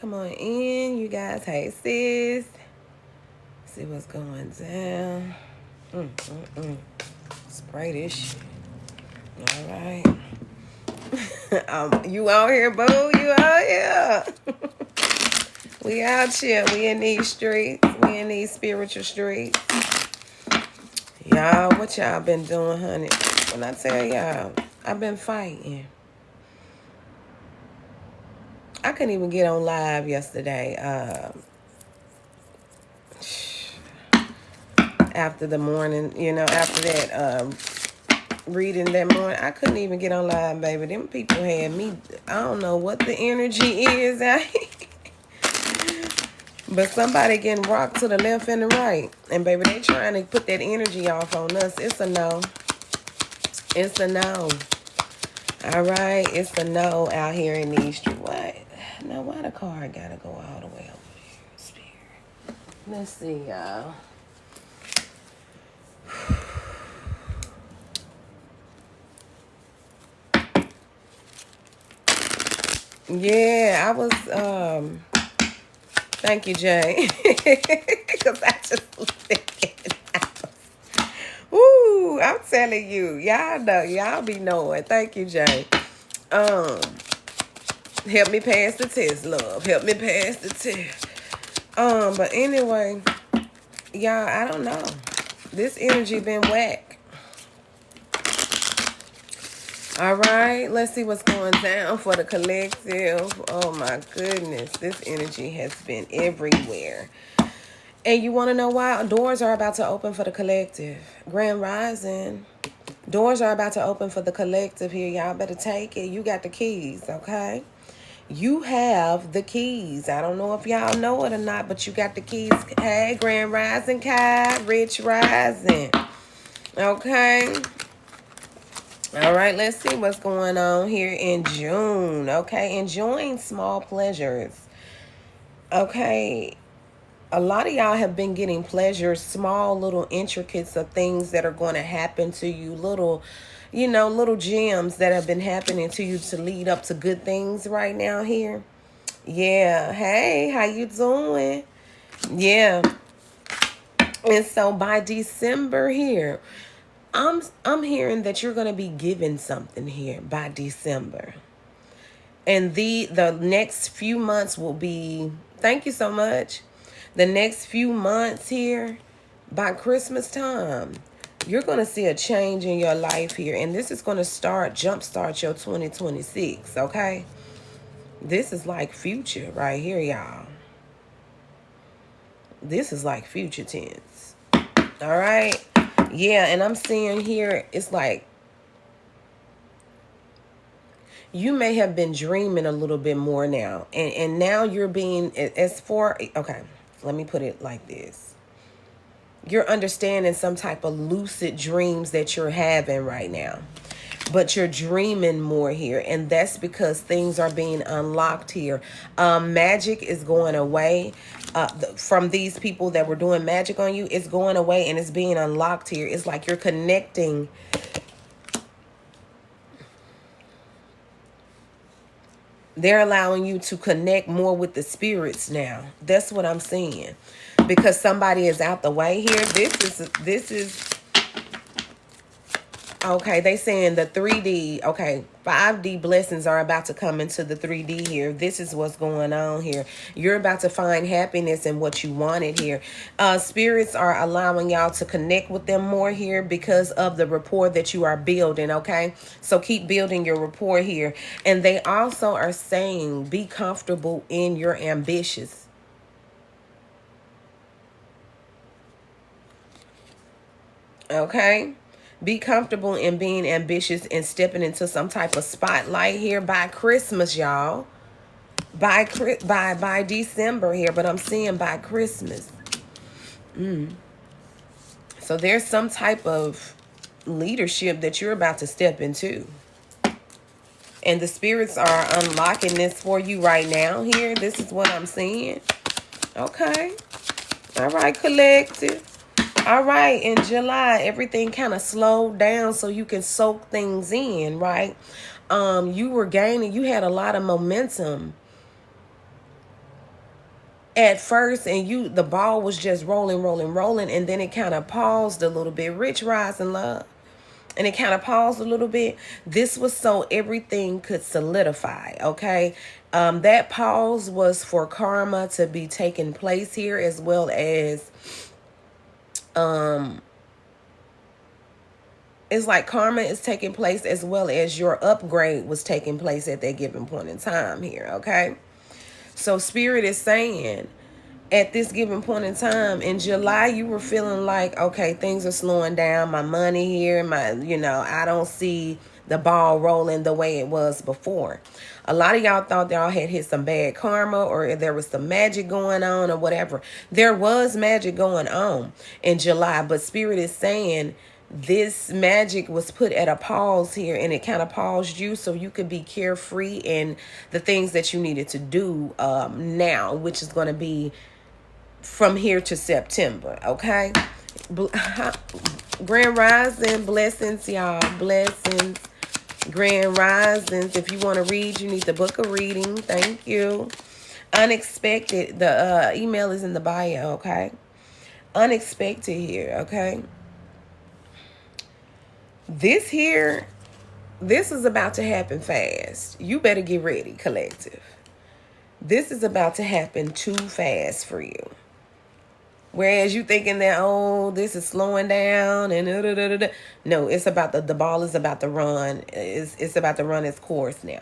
come on in, you guys. Hey, sis. See what's going down. Spray this shit. All right. You out here, boo. You out here. We out here. We in these streets. We in these spiritual streets. Y'all, what y'all been doing, honey? When I tell y'all, I've been fighting. I couldn't even get on live yesterday. After the morning, after that reading that morning, I couldn't even get on live, baby. Them people had me, I don't know what the energy is out here. But somebody getting rocked to the left and the right. And baby, they trying to put that energy off on us. It's a no. It's a no. All right, it's a no out here in these streets. What? Now, why the car gotta go all the way over here? Spirit. Let's see, y'all. Yeah, I was, thank you, Jay. Because I just was thinking. Woo, I'm telling you, y'all know, y'all be knowing. Thank you, Jay. Help me pass the test, love. Help me pass the test. But anyway, y'all, I don't know. This energy been whack. All right, let's see what's going down for the collective. Oh my goodness, this energy has been everywhere. And you want to know why? Doors are about to open for the collective. Grand Rising. Doors are about to open for the collective here. Y'all better take it. You got the keys, okay? You have the keys. I don't know if y'all know it or not, but you got the keys. Hey, Grand Rising, Kai. Rich Rising. Okay. All right, let's see what's going on here in June. Okay, enjoying small pleasures. Okay, a lot of y'all have been getting pleasures, small little intricacies of things that are going to happen to you. Little gems that have been happening to you to lead up to good things right now here. Yeah, hey, how you doing? Yeah. And so by December here, I'm hearing that you're going to be given something here by December. And the next few months will be, thank you so much. The next few months here, by Christmas time, you're going to see a change in your life here. And this is going to jumpstart your 2026, okay? This is like future right here, y'all. This is like future tense. All right? Yeah, and I'm seeing here, it's like you may have been dreaming a little bit more now. And now you're being, okay, let me put it like this. You're understanding some type of lucid dreams that you're having right now. But you're dreaming more here. And that's because things are being unlocked here. Magic is going away. From these people that were doing magic on you, it's going away and it's being unlocked here. It's like you're connecting. They're allowing you to connect more with the now. That's what I'm seeing. Because somebody is out the way here. This is okay, they saying the 3D, okay, 5D blessings are about to come into the 3D here. This is what's going on here. You're about to find happiness in what you wanted here. Spirits are allowing y'all to connect with them more here because of the rapport that you are building, okay? So keep building your rapport here. And they also are saying be comfortable in your ambitions. Okay? Be comfortable in being ambitious and stepping into some type of spotlight here by Christmas, y'all. By December here, but I'm seeing by Christmas. So there's some type of leadership that you're about to step into. And the spirits are unlocking this for you right now here. This is what I'm seeing. Okay. All right, collective. All right, in July, everything kind of slowed down so you can soak things in, right? You were gaining, you had a lot of momentum at first, and the ball was just rolling, rolling, rolling, and then it kind of paused a little bit. Rich, rise, and love. And it kind of paused a little bit. This was so everything could solidify, okay? That pause was for karma to be taking place here, as well as it's like karma is taking place, as well as your upgrade was taking place at that given point in time here, okay? So Spirit is saying, at this given point in time in July, you were feeling like, okay, things are slowing down. My money here, I don't see the ball rolling the way it was before. A lot of y'all thought y'all had hit some bad karma, or there was some magic going on, or whatever. There was magic going on in July, but Spirit is saying this magic was put at a pause here, and it kind of paused you so you could be carefree in the things that you needed to do now, which is going to be from here to September, okay? Grand Rising, blessings, y'all. Blessings, Grand Risings. If you want to read, you need to book a reading. Thank you. Unexpected. The email is in the bio, okay? Unexpected here, okay? This is about to happen fast. You better get ready, collective. This is about to happen too fast for you. Whereas you thinking that, oh, this is slowing down and no, it's about the ball is about to run. It's about to run its course now.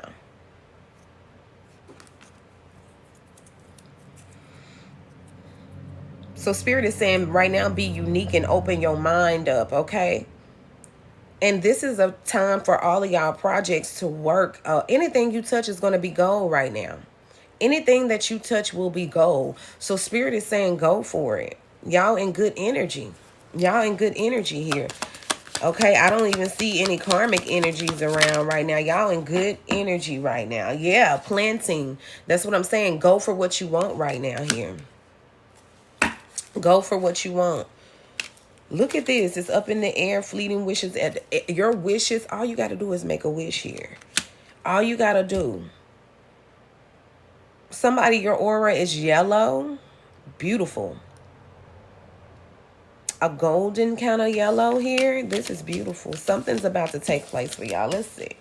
So Spirit is saying right now, be unique and open your mind up, okay? And this is a time for all of y'all projects to work. Anything you touch is going to be gold right now. Anything that you touch will be gold. So Spirit is saying go for it. Y'all in good energy. Y'all in good energy here. Okay, I don't even see any karmic energies around right now. Y'all in good energy right now. Yeah, planting. That's what I'm saying. Go for what you want right now here. Go for what you want. Look at this. It's up in the air. Fleeting wishes. Your wishes, all you got to do is make a wish here. All you got to do. Somebody, your aura is yellow. Beautiful. A golden kind of yellow here. This is beautiful. Something's about to take place for y'all. Let's see.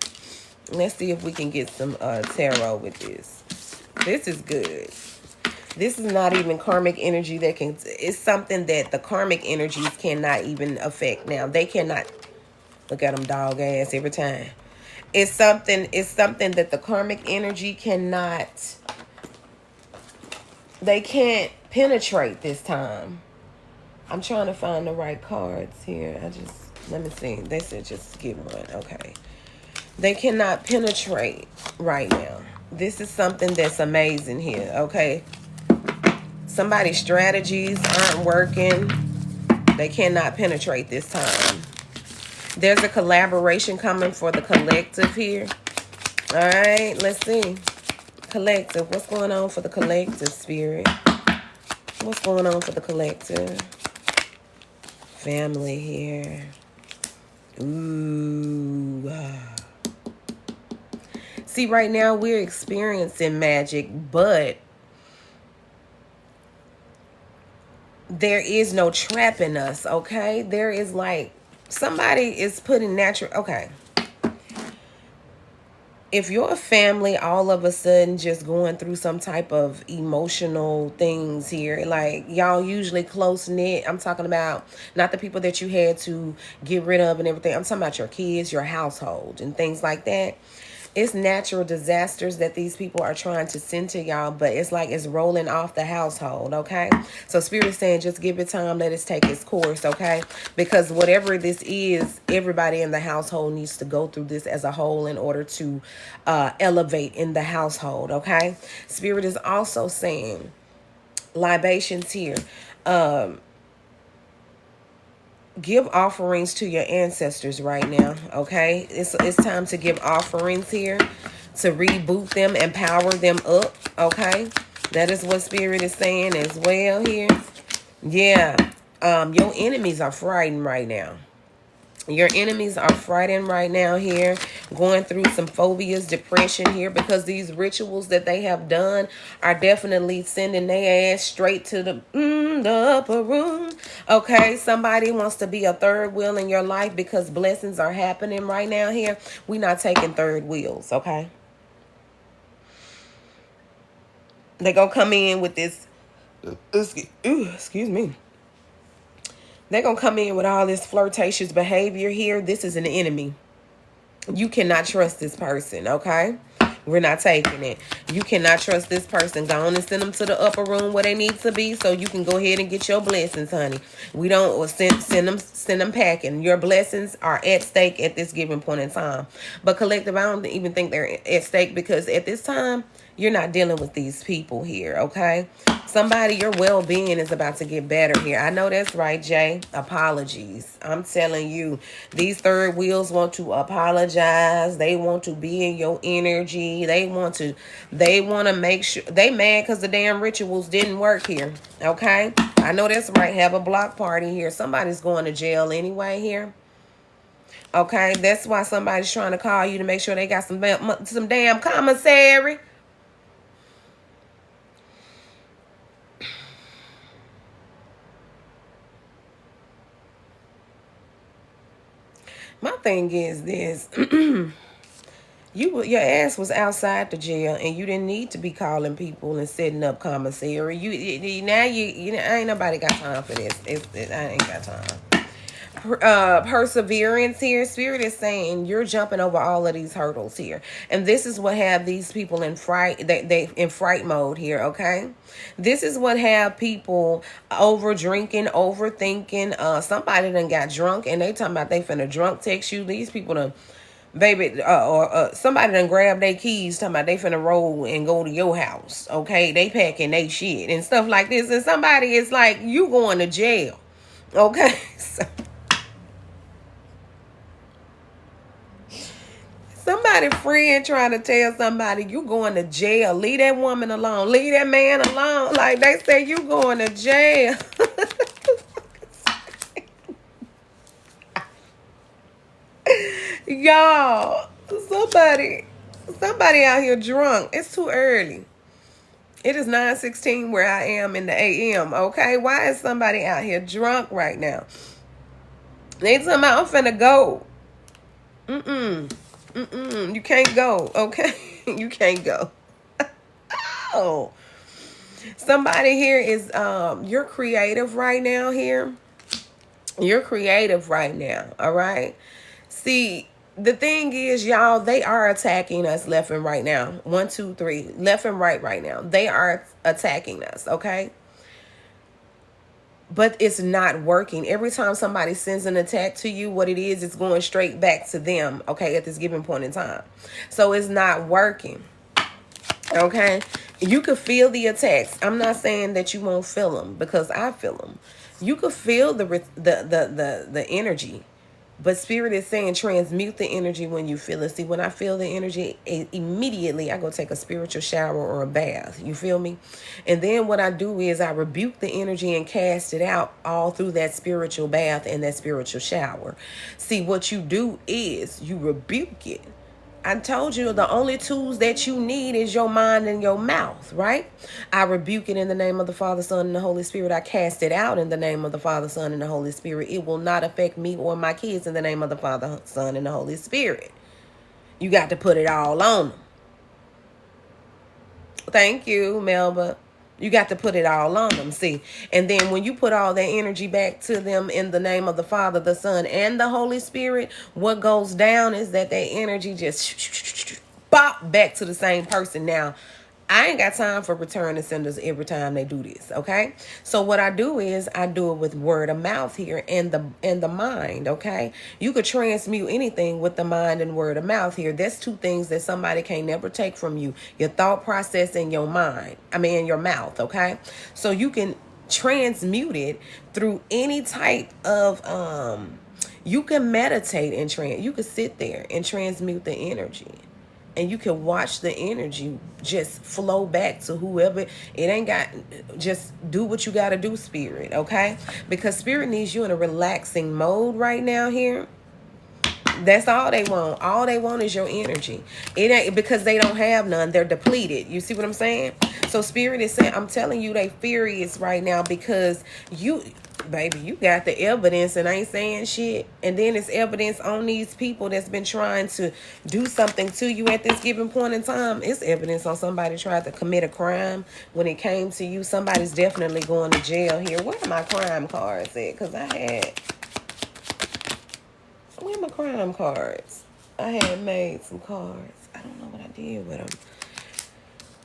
Let's see if we can get some tarot with this. This is good. This is not even karmic energy that can... It's something that the karmic energies cannot even affect now. They cannot... Look at them dog ass every time. It's something that the karmic energy cannot... They can't penetrate this time. I'm trying to find the right cards here. Let me see. They said just get one. Okay. They cannot penetrate right now. This is something that's amazing here. Okay. Somebody's strategies aren't working. They cannot penetrate this time. There's a collaboration coming for the collective here. All right. Let's see. Collective. What's going on for the collective, Spirit? What's going on for the collective? Family here. Ooh. See, right now we're experiencing magic, but there is no trapping us, okay? There is like, somebody is putting natural, okay. If your family all of a sudden just going through some type of emotional things here, like y'all usually close knit. I'm talking about not the people that you had to get rid of and everything. I'm talking about your kids, your household and things like that. It's natural disasters that these people are trying to send to y'all, but it's like it's rolling off the household, okay? So Spirit is saying just give it time, let it take its course, okay? Because whatever this is, everybody in the household needs to go through this as a whole in order to elevate in the household, okay? Spirit is also saying libations here. Give offerings to your ancestors right now, okay? It's time to give offerings here, to reboot them, empower them up, okay? That is what Spirit is saying as well here. Yeah, your enemies are frightened right now. Your enemies are frightened right now here, going through some phobias, depression here, because these rituals that they have done are definitely sending their ass straight to the upper room. Okay, somebody wants to be a third wheel in your life because blessings are happening right now here. We're not taking third wheels, okay? They're going to come in with this, excuse me. They're going to come in with all this flirtatious behavior here. This is an enemy. You cannot trust this person, okay? We're not taking it. You cannot trust this person. Go on and send them to the upper room where they need to be so you can go ahead and get your blessings, honey. We don't send them packing. Your blessings are at stake at this given point in time. But collective, I don't even think they're at stake because at this time, you're not dealing with these people here, okay? Somebody, your well-being is about to get better here. I know that's right, Jay. Apologies. I'm telling you, these third wheels want to apologize. They want to be in your energy. They want to make sure they mad because the damn rituals didn't work here, okay? I know that's right. Have a block party here. Somebody's going to jail anyway here. Okay, that's why somebody's trying to call you to make sure they got some damn commissary. My thing is this. Your ass was outside the jail and you didn't need to be calling people and setting up commissary. Now ain't nobody got time for this. I ain't got time. Perseverance here. Spirit is saying you're jumping over all of these hurdles here, and this is what have these people in fright. They in fright mode here. Okay, this is what have people over drinking, overthinking. Somebody done got drunk and they talking about they finna drunk text you. These people done. Baby, somebody done grab their keys, talking about they finna roll and go to your house. Okay, they packing they shit and stuff like this, and somebody is like, you going to jail. Okay, so somebody friend trying to tell somebody you going to jail. Leave that woman alone. Leave that man alone. Like they say you going to jail. Y'all, somebody out here drunk. It's too early. It is 9:16 where I am in the AM. Okay, why is somebody out here drunk right now? They talking about I'm finna go. You can't go. Okay, you can't go. Oh, somebody here is you're creative right now. Here, you're creative right now. All right. See, the thing is, y'all, they are attacking us left and right now. 1, 2, 3, left and right now. They are attacking us, okay? But it's not working. Every time somebody sends an attack to you, what it is, it's going straight back to them, okay, at this given point in time. So it's not working, okay? You could feel the attacks. I'm not saying that you won't feel them because I feel them. You could feel the energy. But Spirit is saying transmute the energy when you feel it. See, when I feel the energy, immediately I go take a spiritual shower or a bath. You feel me? And then what I do is I rebuke the energy and cast it out all through that spiritual bath and that spiritual shower. See, what you do is you rebuke it. I told you the only tools that you need is your mind and your mouth, right? I rebuke it in the name of the Father, Son, and the Holy Spirit. I cast it out in the name of the Father, Son, and the Holy Spirit. It will not affect me or my kids in the name of the Father, Son, and the Holy Spirit. You got to put it all on them. Thank you, Melba. You got to put it all on them, see. And then when you put all that energy back to them in the name of the Father, the Son, and the Holy Spirit, what goes down is that energy just bop back to the same person. Now, I ain't got time for return and senders every time they do this, okay? So what I do is I do it with word of mouth here and the mind, okay? You could transmute anything with the mind and word of mouth here. That's two things that somebody can't never take from you. Your thought process and your mind. Your mouth, okay? So you can transmute it through any type of you can meditate and you can sit there and transmute the energy. And you can watch the energy just flow back to whoever. It ain't got, just do what you got to do, Spirit, okay? Because Spirit needs you in a relaxing mode right now here. That's all they want. All they want is your energy. It ain't because they don't have none. They're depleted. You see what I'm saying? So Spirit is saying, I'm telling you, they furious right now because you, baby, you got the evidence and ain't saying shit. And then it's evidence on these people that's been trying to do something to you at this given point in time. It's evidence on somebody tried to commit a crime. When it came to you, somebody's definitely going to jail here. Where are my crime cards at? Because where are my crime cards? I had made some cards. I don't know what I did with them.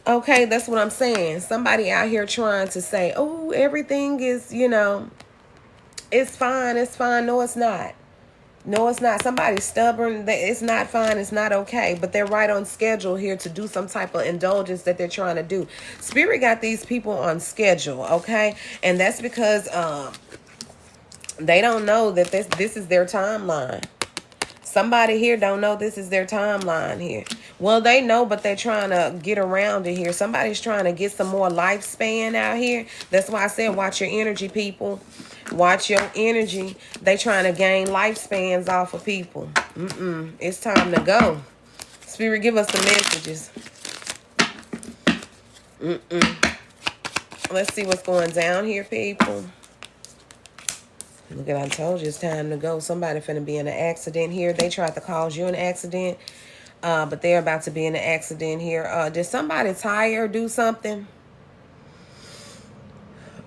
Okay, that's what I'm saying. Somebody out here trying to say, oh, everything is, it's fine. It's fine. No, it's not. No, it's not. Somebody's stubborn. It's not fine. It's not okay. But they're right on schedule here to do some type of indulgence that they're trying to do. Spirit got these people on schedule, okay? And that's because they don't know that this is their timeline. Somebody here don't know this is their timeline here. Well, they know, but they're trying to get around it here. Somebody's trying to get some more lifespan out here. That's why I said watch your energy, people. Watch your energy. They trying to gain lifespans off of people. It's time to go. Spirit, give us the messages. Let's see what's going down here, people. Look at, I told you it's time to go. Somebody finna be in an accident here. They tried to cause you an accident, but they're about to be in an accident here. Did somebody tire do something?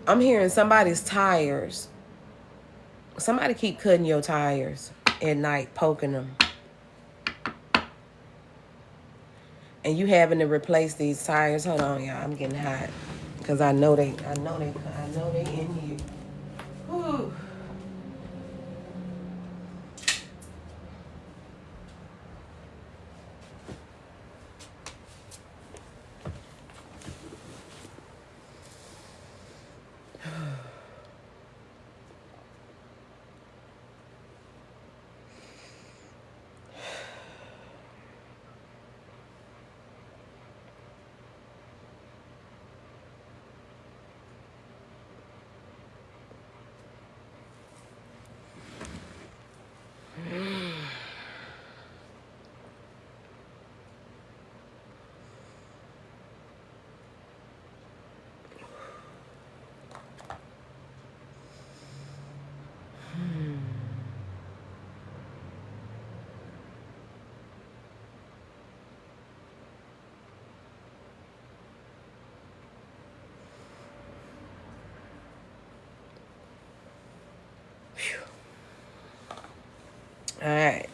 I'm hearing somebody's tires. Somebody keep cutting your tires at night, poking them. And you having to replace these tires. Hold on, y'all. I'm getting hot. Because I know they in here. Whew. All right.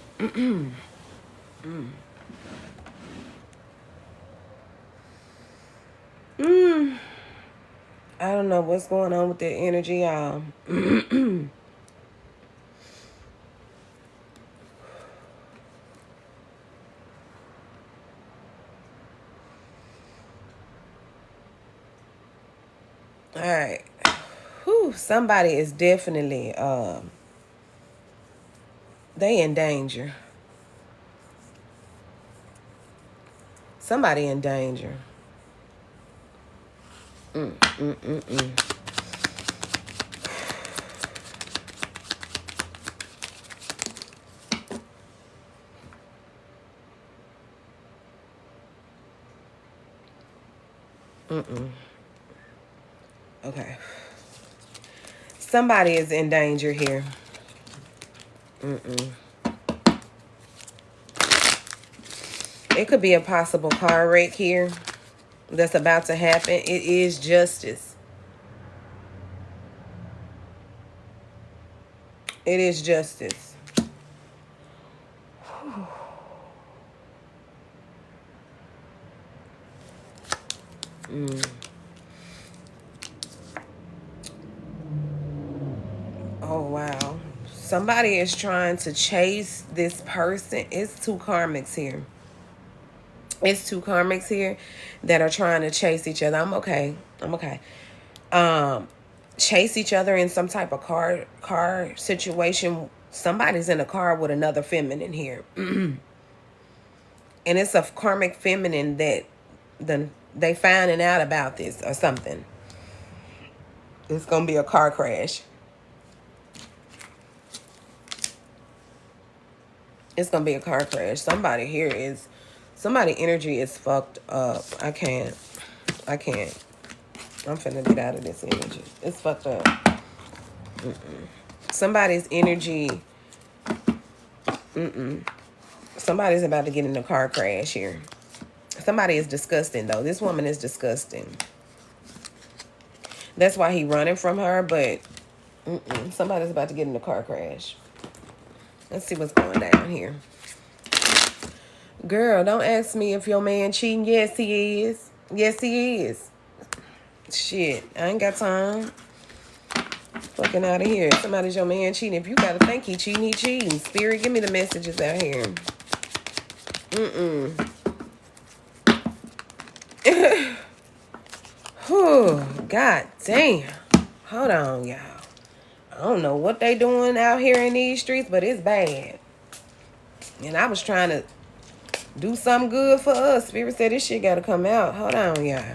I don't know what's going on with their energy, y'all. All right. Whew, somebody is definitely they in danger. Somebody in danger. Okay. Somebody is in danger here. It could be a possible car wreck here that's about to happen. It is justice. It is justice. Oh, wow. Somebody is trying to chase this person. It's two karmics here. It's two karmics here that are trying to chase each other. I'm okay. Chase each other in some type of car situation. Somebody's in a car with another feminine here. And it's a karmic feminine that they finding out about this or something. It's going to be a car crash. It's gonna be a car crash. Somebody energy is fucked up. I can't. I'm finna get out of this energy. It's fucked up. Somebody's energy. Somebody's about to get in a car crash here. Somebody is disgusting though. This woman is disgusting. That's why he running from her, but somebody's about to get in a car crash. Let's see what's going down here. Girl, don't ask me if your man cheating. Yes, he is. Yes, he is. Shit, I ain't got time. Fucking out of here. Somebody's your man cheating. If you gotta think he cheating, he cheating. Spirit, give me the messages out here. Whew, god damn. Hold on, y'all. I don't know what they doing out here in these streets, but it's bad. And I was trying to do something good for us. Spirit said this shit gotta come out. Hold on, y'all.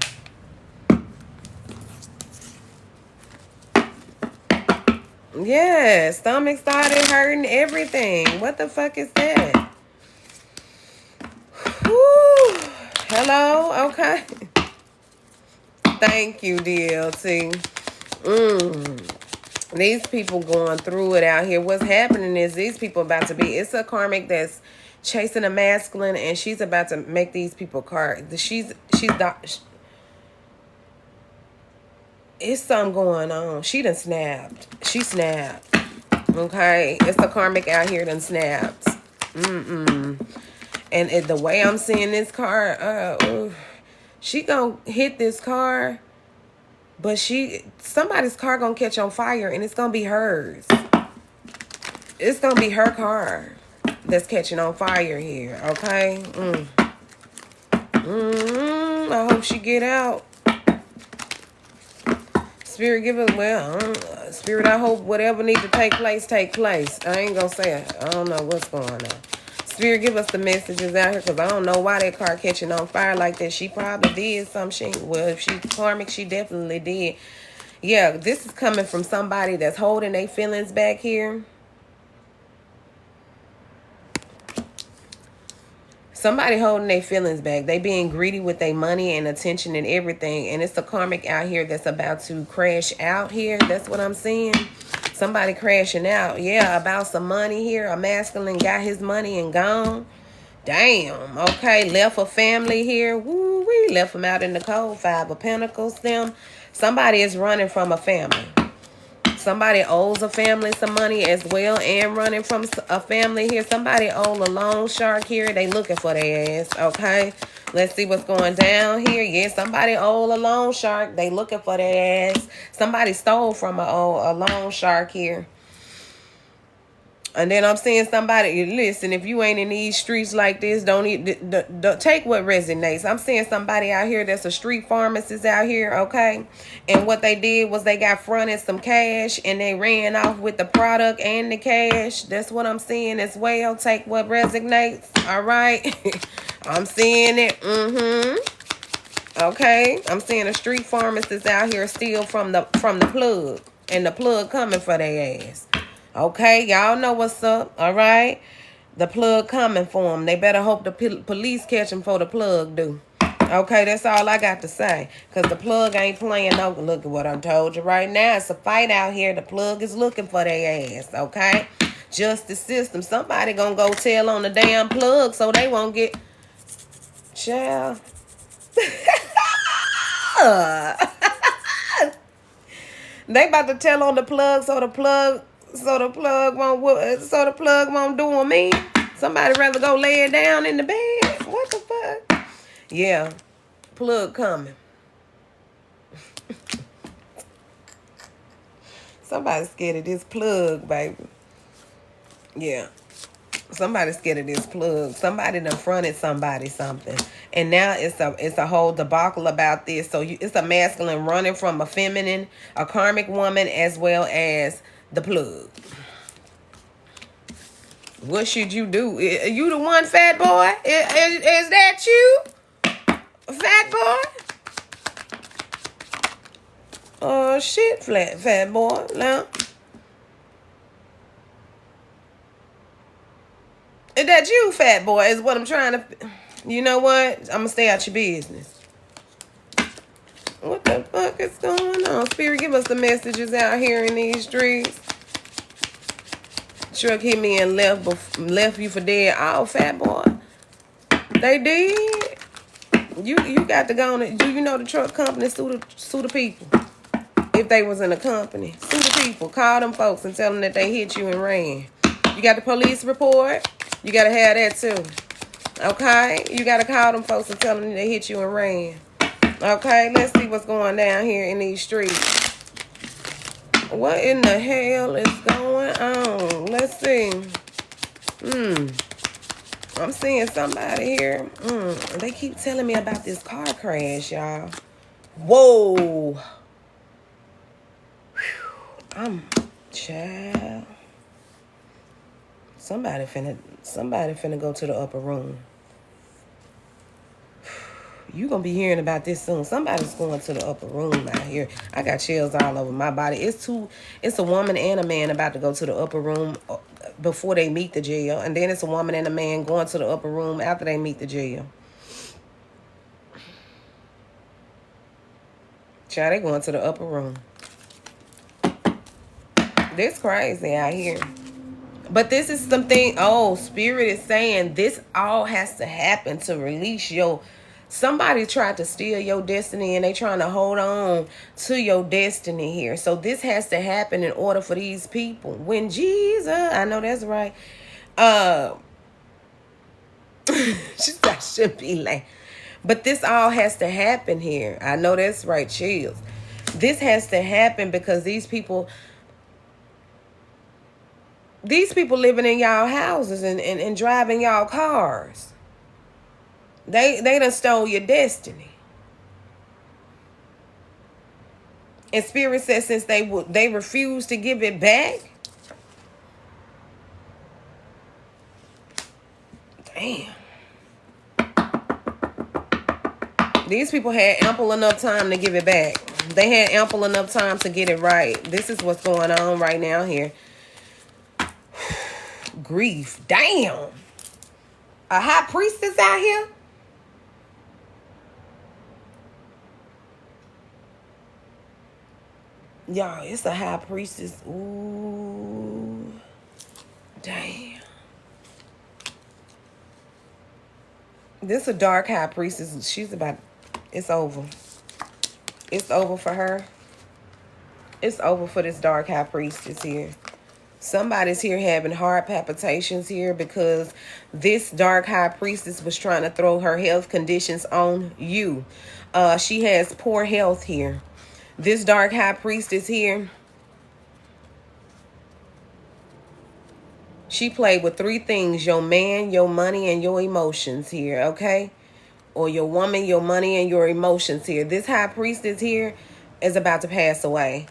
Yeah, stomach started hurting, everything. What the fuck is that? Whew. Hello? Okay. Thank you, DLT. These people going through it out here. What's happening is these people about to be... It's a karmic that's chasing a masculine, and she's about to make these people it's something going on. She done snapped. She snapped. Okay? It's a karmic out here done snapped. And the way I'm seeing this car, she gonna hit this car, but somebody's car gonna catch on fire, and it's gonna be hers. It's gonna be her car that's catching on fire here. Okay? I hope she get out. Spirit, give us, Spirit, I hope whatever needs to take place, take place. I ain't gonna say it. I don't know what's going on. Spirit, give us the messages out here, because I don't know why that car catching on fire like that. She probably did some shit. Well, if she's karmic, she definitely did. Yeah, this is coming from somebody that's holding their feelings back here. Somebody holding their feelings back. They being greedy with their money and attention and everything. And it's a karmic out here that's about to crash out here. That's what I'm seeing. Somebody crashing out. Yeah, about some money here. A masculine got his money and gone. Damn. Okay, left a family here. Woo, we left them out in the cold. 5 of Pentacles. Somebody is running from a family. Somebody owes a family some money as well, and running from a family here. Somebody owes a loan shark here. They looking for their ass, okay? Let's see what's going down here. Yeah, somebody owed a loan shark. They looking for their ass. Somebody stole from a loan shark here. And then I'm seeing somebody, listen, if you ain't in these streets like this, don't take what resonates. I'm seeing somebody out here that's a street pharmacist out here, okay? And what they did was they got fronted some cash and they ran off with the product and the cash. That's what I'm seeing as well. Take what resonates, all right? I'm seeing it, okay? I'm seeing a street pharmacist out here steal from the plug, and the plug coming for their ass. Okay, y'all know what's up, all right? The plug coming for them. They better hope the police catch them before the plug do. Okay, that's all I got to say. Because the plug ain't playing no... Look at what I told you right now. It's a fight out here. The plug is looking for their ass, okay? Justice system. Somebody gonna go tell on the damn plug so they won't get... Child. They about to tell on the plug so the plug won't do on me. Somebody rather go lay it down in the bed. What the fuck? Yeah. Plug coming. Somebody's scared of this plug, baby. Yeah. Somebody's scared of this plug. Somebody done fronted somebody something. And now it's a whole debacle about this. So it's a masculine running from a feminine, a karmic woman, as well as the plug. What should you do? You the one, fat boy? Is that you? Fat boy? Oh, shit, fat boy. Now, Is that you, fat boy, is what I'm trying to... You know what? I'm going to stay out your business. What the fuck is going on? Spirit, give us the messages out here in these streets. Truck hit me and left you for dead. Oh, fat boy. They did. You got to go on. Do you know the truck company sue the people? If they was in a company, sue the people. Call them folks and tell them that they hit you and ran. You got the police report. You got to have that too. Okay? You got to call them folks and tell them they hit you and ran. Okay? Let's see what's going down here in these streets. What in the hell is going on? Let's see. I'm seeing somebody here. They keep telling me about this car crash, y'all. Whoa. I'm child. Somebody finna go to the upper room. You gonna be hearing about this soon. Somebody's going to the upper room out here. I got chills all over my body. It's a woman and a man about to go to the upper room before they meet the jail. And then it's a woman and a man going to the upper room after they meet the jail. Child, they going to the upper room. This crazy out here. But this is something, Spirit is saying this all has to happen to release your... Somebody tried to steal your destiny and they trying to hold on to your destiny here. So this has to happen in order for these people. When Jesus, I know that's right. I should be like, but this all has to happen here. I know that's right, chills. This has to happen because these people living in y'all houses and driving y'all cars. They done stole your destiny. And Spirit says since they refuse to give it back. Damn. These people had ample enough time to give it back. They had ample enough time to get it right. This is what's going on right now here. Grief. Damn. A high priestess out here? Y'all, it's a high priestess. Ooh. Damn. This a dark high priestess. She's about... It's over. It's over for her. It's over for this dark high priestess here. Somebody's here having heart palpitations here because this dark high priestess was trying to throw her health conditions on you. She has poor health here. This dark high priestess here, she played with three things: your man, your money, and your emotions here, okay? Or your woman, your money, and your emotions here. This high priestess here is about to pass away.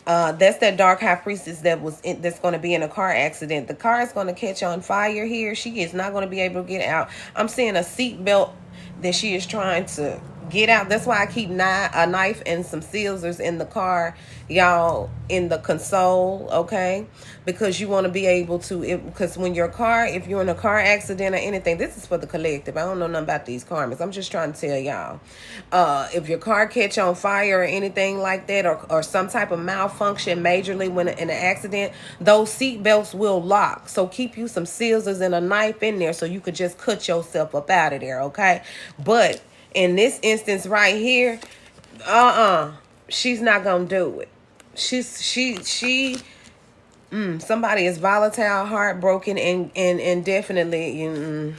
That's that dark high priestess that's going to be in a car accident. The car is going to catch on fire here. She is not going to be able to get out. I'm seeing a seat belt that she is trying to get out. That's why I keep a knife and some scissors in the car, y'all, in the console, okay? Because you want to be able to, because when your car, if you're in a car accident or anything, this is for the collective. I don't know nothing about these karmas. I'm just trying to tell y'all. If your car catch on fire or anything like that, or some type of malfunction majorly when in an accident, those seat belts will lock. So keep you some scissors and a knife in there so you could just cut yourself up out of there, okay? But in this instance right here, she's not gonna do it. Somebody is volatile, heartbroken, and definitely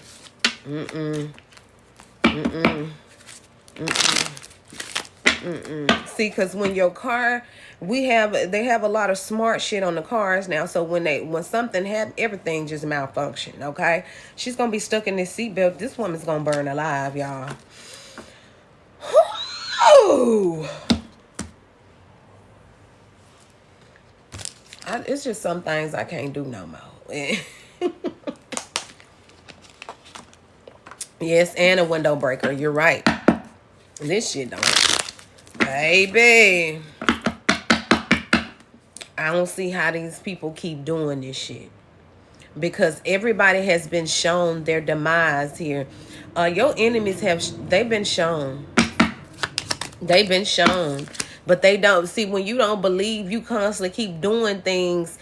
See, because when your car, they have a lot of smart shit on the cars now. So when something happens, everything just malfunction. Okay, she's gonna be stuck in this seatbelt. This woman's gonna burn alive, y'all. It's just some things I can't do no more. Yes, and a window breaker. You're right. This shit don't. Baby. I don't see how these people keep doing this shit. because everybody has been shown their demise here. Your enemies they've been shown. They've been shown. But they don't see, when you don't believe, you constantly keep doing things.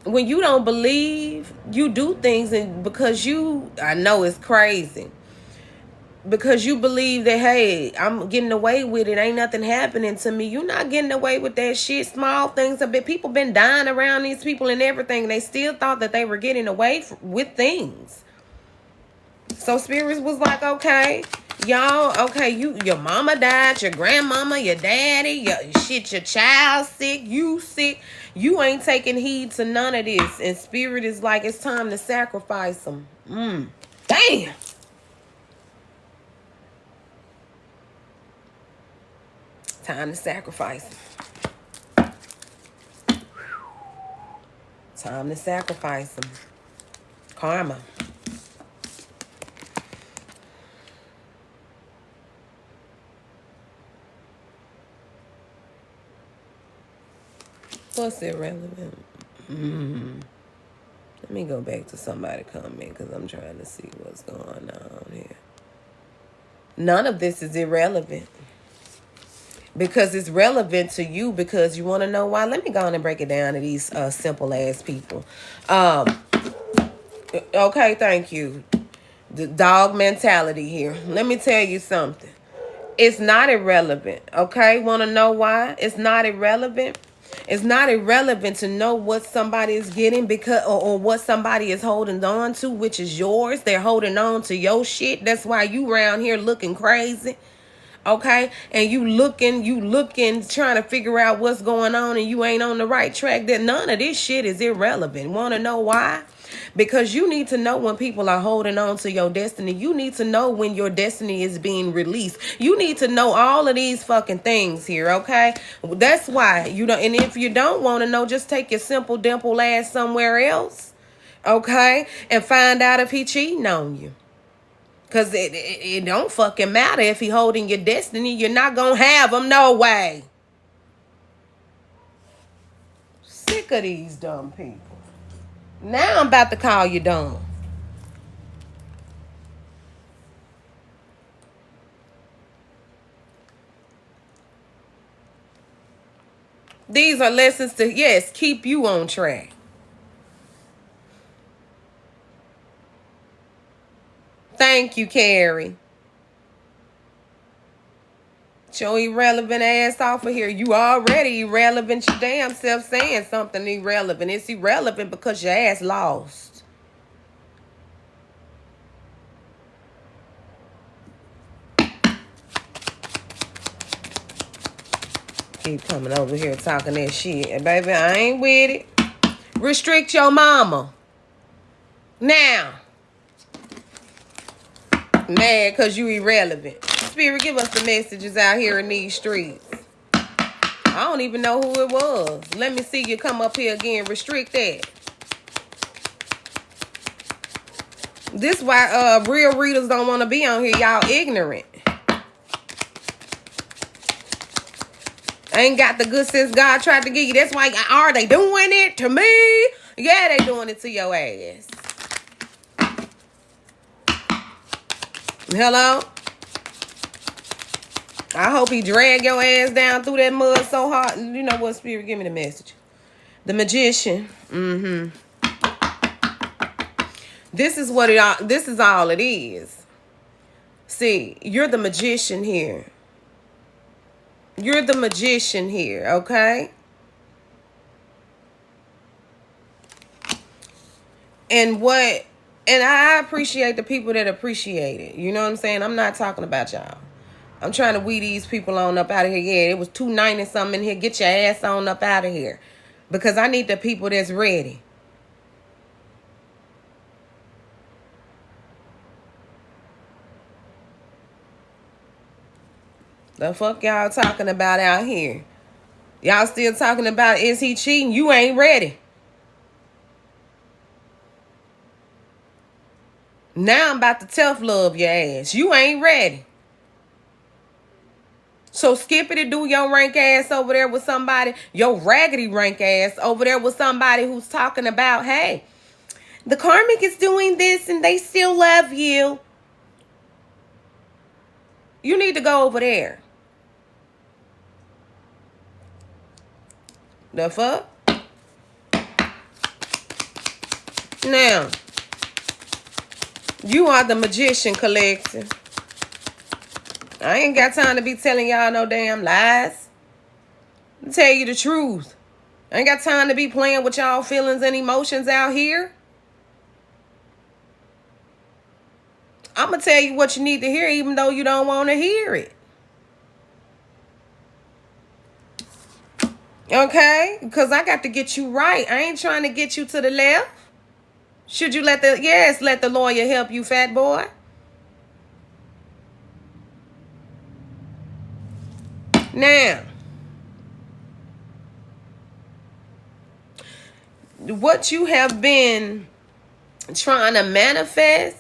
When you don't believe, you do things, and because I know it's crazy, because you believe that, hey, I'm getting away with it, ain't nothing happening to me. You're not getting away with that shit. Small things have been, people been dying around these people and everything, and they still thought that they were getting away with things. So spirits was like, okay, y'all, okay, your mama died, your grandmama, your daddy, your child sick, you sick. You ain't taking heed to none of this. And spirit is like, it's time to sacrifice them. Damn. Time to sacrifice them. Time to sacrifice them. Karma. What's irrelevant? Let me go back to somebody comment, because I'm trying to see what's going on here. None of this is irrelevant. Because it's relevant to you, because you want to know why. Let me go on and break it down to these simple ass people. Okay, thank you. The dog mentality here. Let me tell you something. It's not irrelevant. Okay, want to know why? It's not irrelevant. It's not irrelevant to know what somebody is getting, because or what somebody is holding on to, which is yours. They're holding on to your shit. That's why you around here looking crazy. Okay, and you looking, trying to figure out what's going on, and you ain't on the right track. That none of this shit is irrelevant. Want to know why? Because you need to know when people are holding on to your destiny. You need to know when your destiny is being released. You need to know all of these fucking things here, okay? That's why you don't. And if you don't want to know, just take your simple dimple ass somewhere else, okay, and find out if he cheating on you. Because it don't fucking matter if he holding your destiny. You're not going to have him, no way. Sick of these dumb people. Now I'm about to call you dumb. These are lessons to, yes, keep you on track. Thank you, Carrie. Get your irrelevant ass off of here. You already irrelevant. Your damn self saying something irrelevant. It's irrelevant because your ass lost. Keep coming over here talking that shit. And baby, I ain't with it. Restrict your mama. Now. Mad because you irrelevant. Spirit, give us the messages out here in these streets. I don't even know who it was. Let me see you come up here again. Restrict that. This why real readers don't want to be on here. Y'all ignorant. Ain't got the good sense God tried to give you. That's why, are they doing it to me? Yeah, they doing it to your ass. Hello? I hope he drag your ass down through that mud so hard. You know what, Spirit? Give me the message. The Magician. This is what this is all it is. See, you're the magician here. You're the magician here, okay? And I appreciate the people that appreciate it. You know what I'm saying? I'm not talking about y'all. I'm trying to weed these people on up out of here. Yeah, it was 290 something in here. Get your ass on up out of here. Because I need the people that's ready. The fuck y'all talking about out here? Y'all still talking about, is he cheating? You ain't ready. Now I'm about to tough love your ass. You ain't ready. So skip it and do your rank ass over there with somebody, your raggedy rank ass over there with somebody who's talking about, hey, The karmic is doing this and they still love you. You need to go over there. The fuck? Now, you are the magician collective. I ain't got time to be telling y'all no damn lies. I'll tell you the truth. I ain't got time to be playing with y'all feelings and emotions out here. I'm going to tell you what you need to hear even though you don't want to hear it. Okay? Because I got to get you right. I ain't trying to get you to the left. Should you let the lawyer help you, fat boy? Now, what you have been trying to manifest,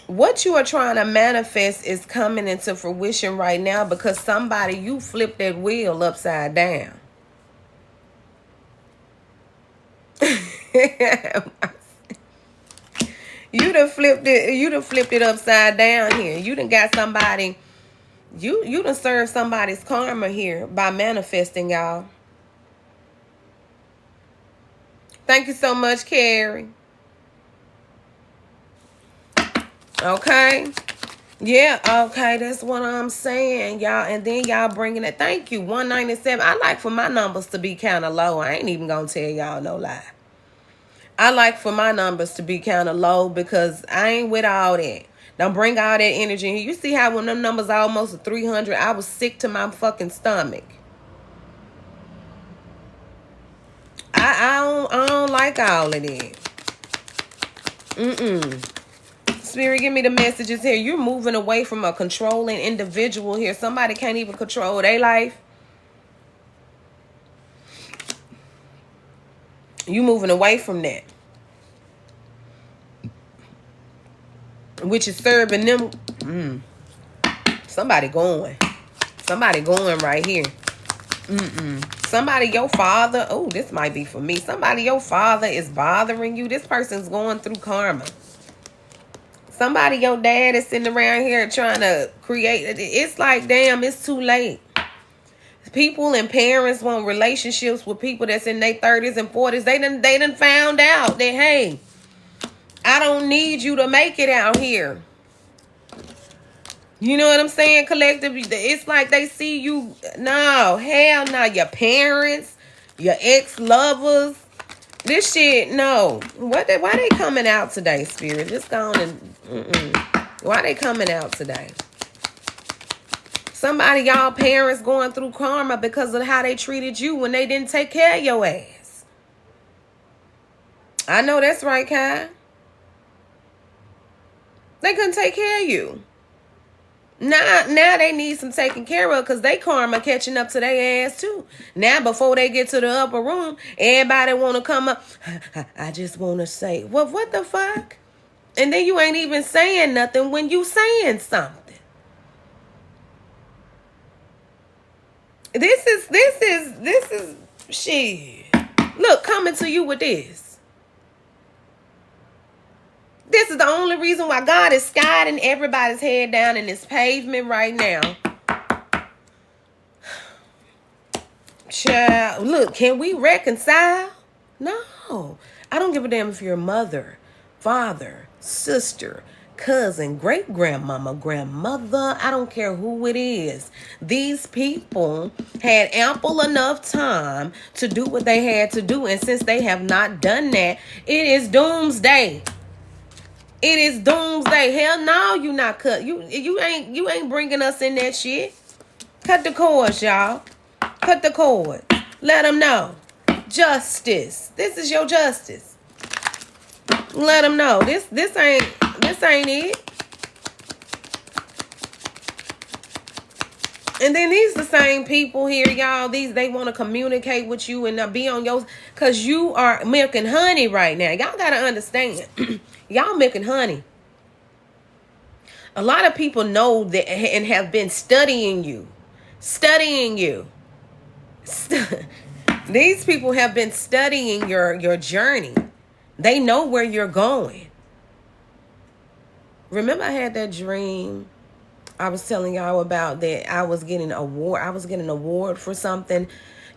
what you are trying to manifest is coming into fruition right now because you flipped that wheel upside down. You done flipped it upside down here. You done got somebody, you done served somebody's karma here by manifesting, y'all. Thank you so much, Carrie. Okay. Yeah, okay, that's what I'm saying, y'all. And then y'all bringing it. Thank you, 197. I like for my numbers to be kind of low. I ain't even gonna tell y'all no lie. I like for my numbers to be kind of low because I ain't with all that. Don't bring all that energy. You see how when them numbers are almost 300, I was sick to my fucking stomach. I don't like all of that. Spirit, give me the messages here. You're moving away from a controlling individual here. Somebody can't even control their life. You moving away from that. Which is serving them. Somebody going. Somebody going right here. Somebody, your father. Oh, this might be for me. Somebody, your father is bothering you. This person's going through karma. Somebody, your dad is sitting around here trying to create. It's like, damn, it's too late. People and parents want relationships with people that's in their 30s and 40s. They done found out that, hey, I don't need you to make it out here. You know what I'm saying, collectively? It's like they see you. No, hell no. Your parents, your ex-lovers. This shit, no. Why they coming out today, Spirit? Just go on and... Why they coming out today? Somebody, y'all parents going through karma because of how they treated you when they didn't take care of your ass. I know that's right, Kai. They couldn't take care of you. Now they need some taking care of because they karma catching up to their ass too. Now before they get to the upper room, everybody want to come up. I just want to say, well, what the fuck? And then you ain't even saying nothing when you saying something. This is shit. Look, coming to you with this. This is the only reason why God is guiding everybody's head down in this pavement right now. Child, look, can we reconcile? No. I don't give a damn if you're a mother, father, sister, cousin, great-grandmama, grandmother. I don't care who it is. These people had ample enough time to do what they had to do. And since they have not done that, it is doomsday. It is doomsday. Hell no, you not cut. You ain't bringing us in that shit. Cut the cords, y'all. Cut the cord. Let them know. Justice. This is your justice. Let them know. This ain't it. And then these the same people here, y'all. They want to communicate with you and be on yours because you are milk and honey right now. Y'all gotta understand. Y'all milk and honey. A lot of people know that and have been studying you. These people have been studying your journey. They know where you're going. Remember I had that dream I was telling y'all about, that I was getting an award. I was getting an award for something,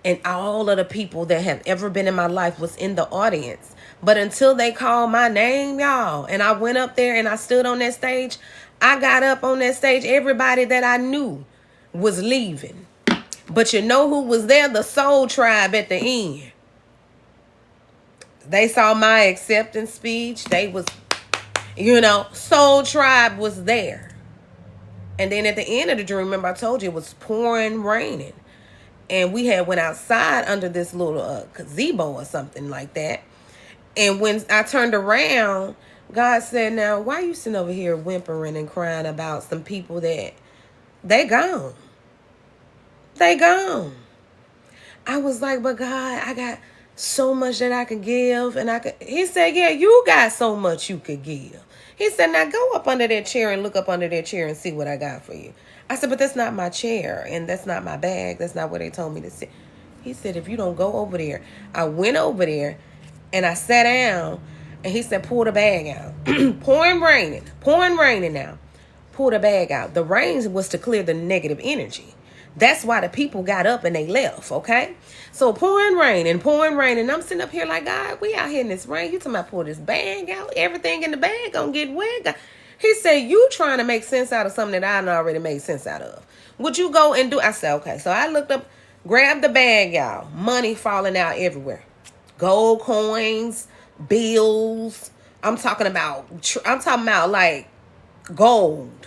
and all of the people that have ever been in my life was in the audience. But until they called my name, y'all, and I went up there and I stood on that stage, I got up on that stage, everybody that I knew was leaving. But you know who was there? The Soul Tribe at the end. They saw my acceptance speech. They was, Soul Tribe was there. And then at the end of the dream, remember I told you it was pouring, raining. And we had went outside under this little gazebo or something like that. And when I turned around, God said, now, why are you sitting over here whimpering and crying about some people that they gone? They gone. I was like, but God, I got so much that I could give. And he said, yeah, you got so much you could give. He said, now go up under that chair and look up under that chair and see what I got for you. I said, but that's not my chair and that's not my bag. That's not where they told me to sit. He said, if you don't go over there. I went over there and I sat down, and he said, pull the bag out. Pouring raining now. Pull the bag out. The rain was to clear the negative energy. That's why the people got up and they left, okay? So pouring rain. And I'm sitting up here like, God, we out here in this rain. You talking about pull this bag out? Everything in the bag gonna get wet. God. He said, you trying to make sense out of something that I already made sense out of. Would you go and do? I said, okay. So I looked up, grabbed the bag, y'all. Money falling out everywhere. Gold coins, bills. I'm talking about like gold,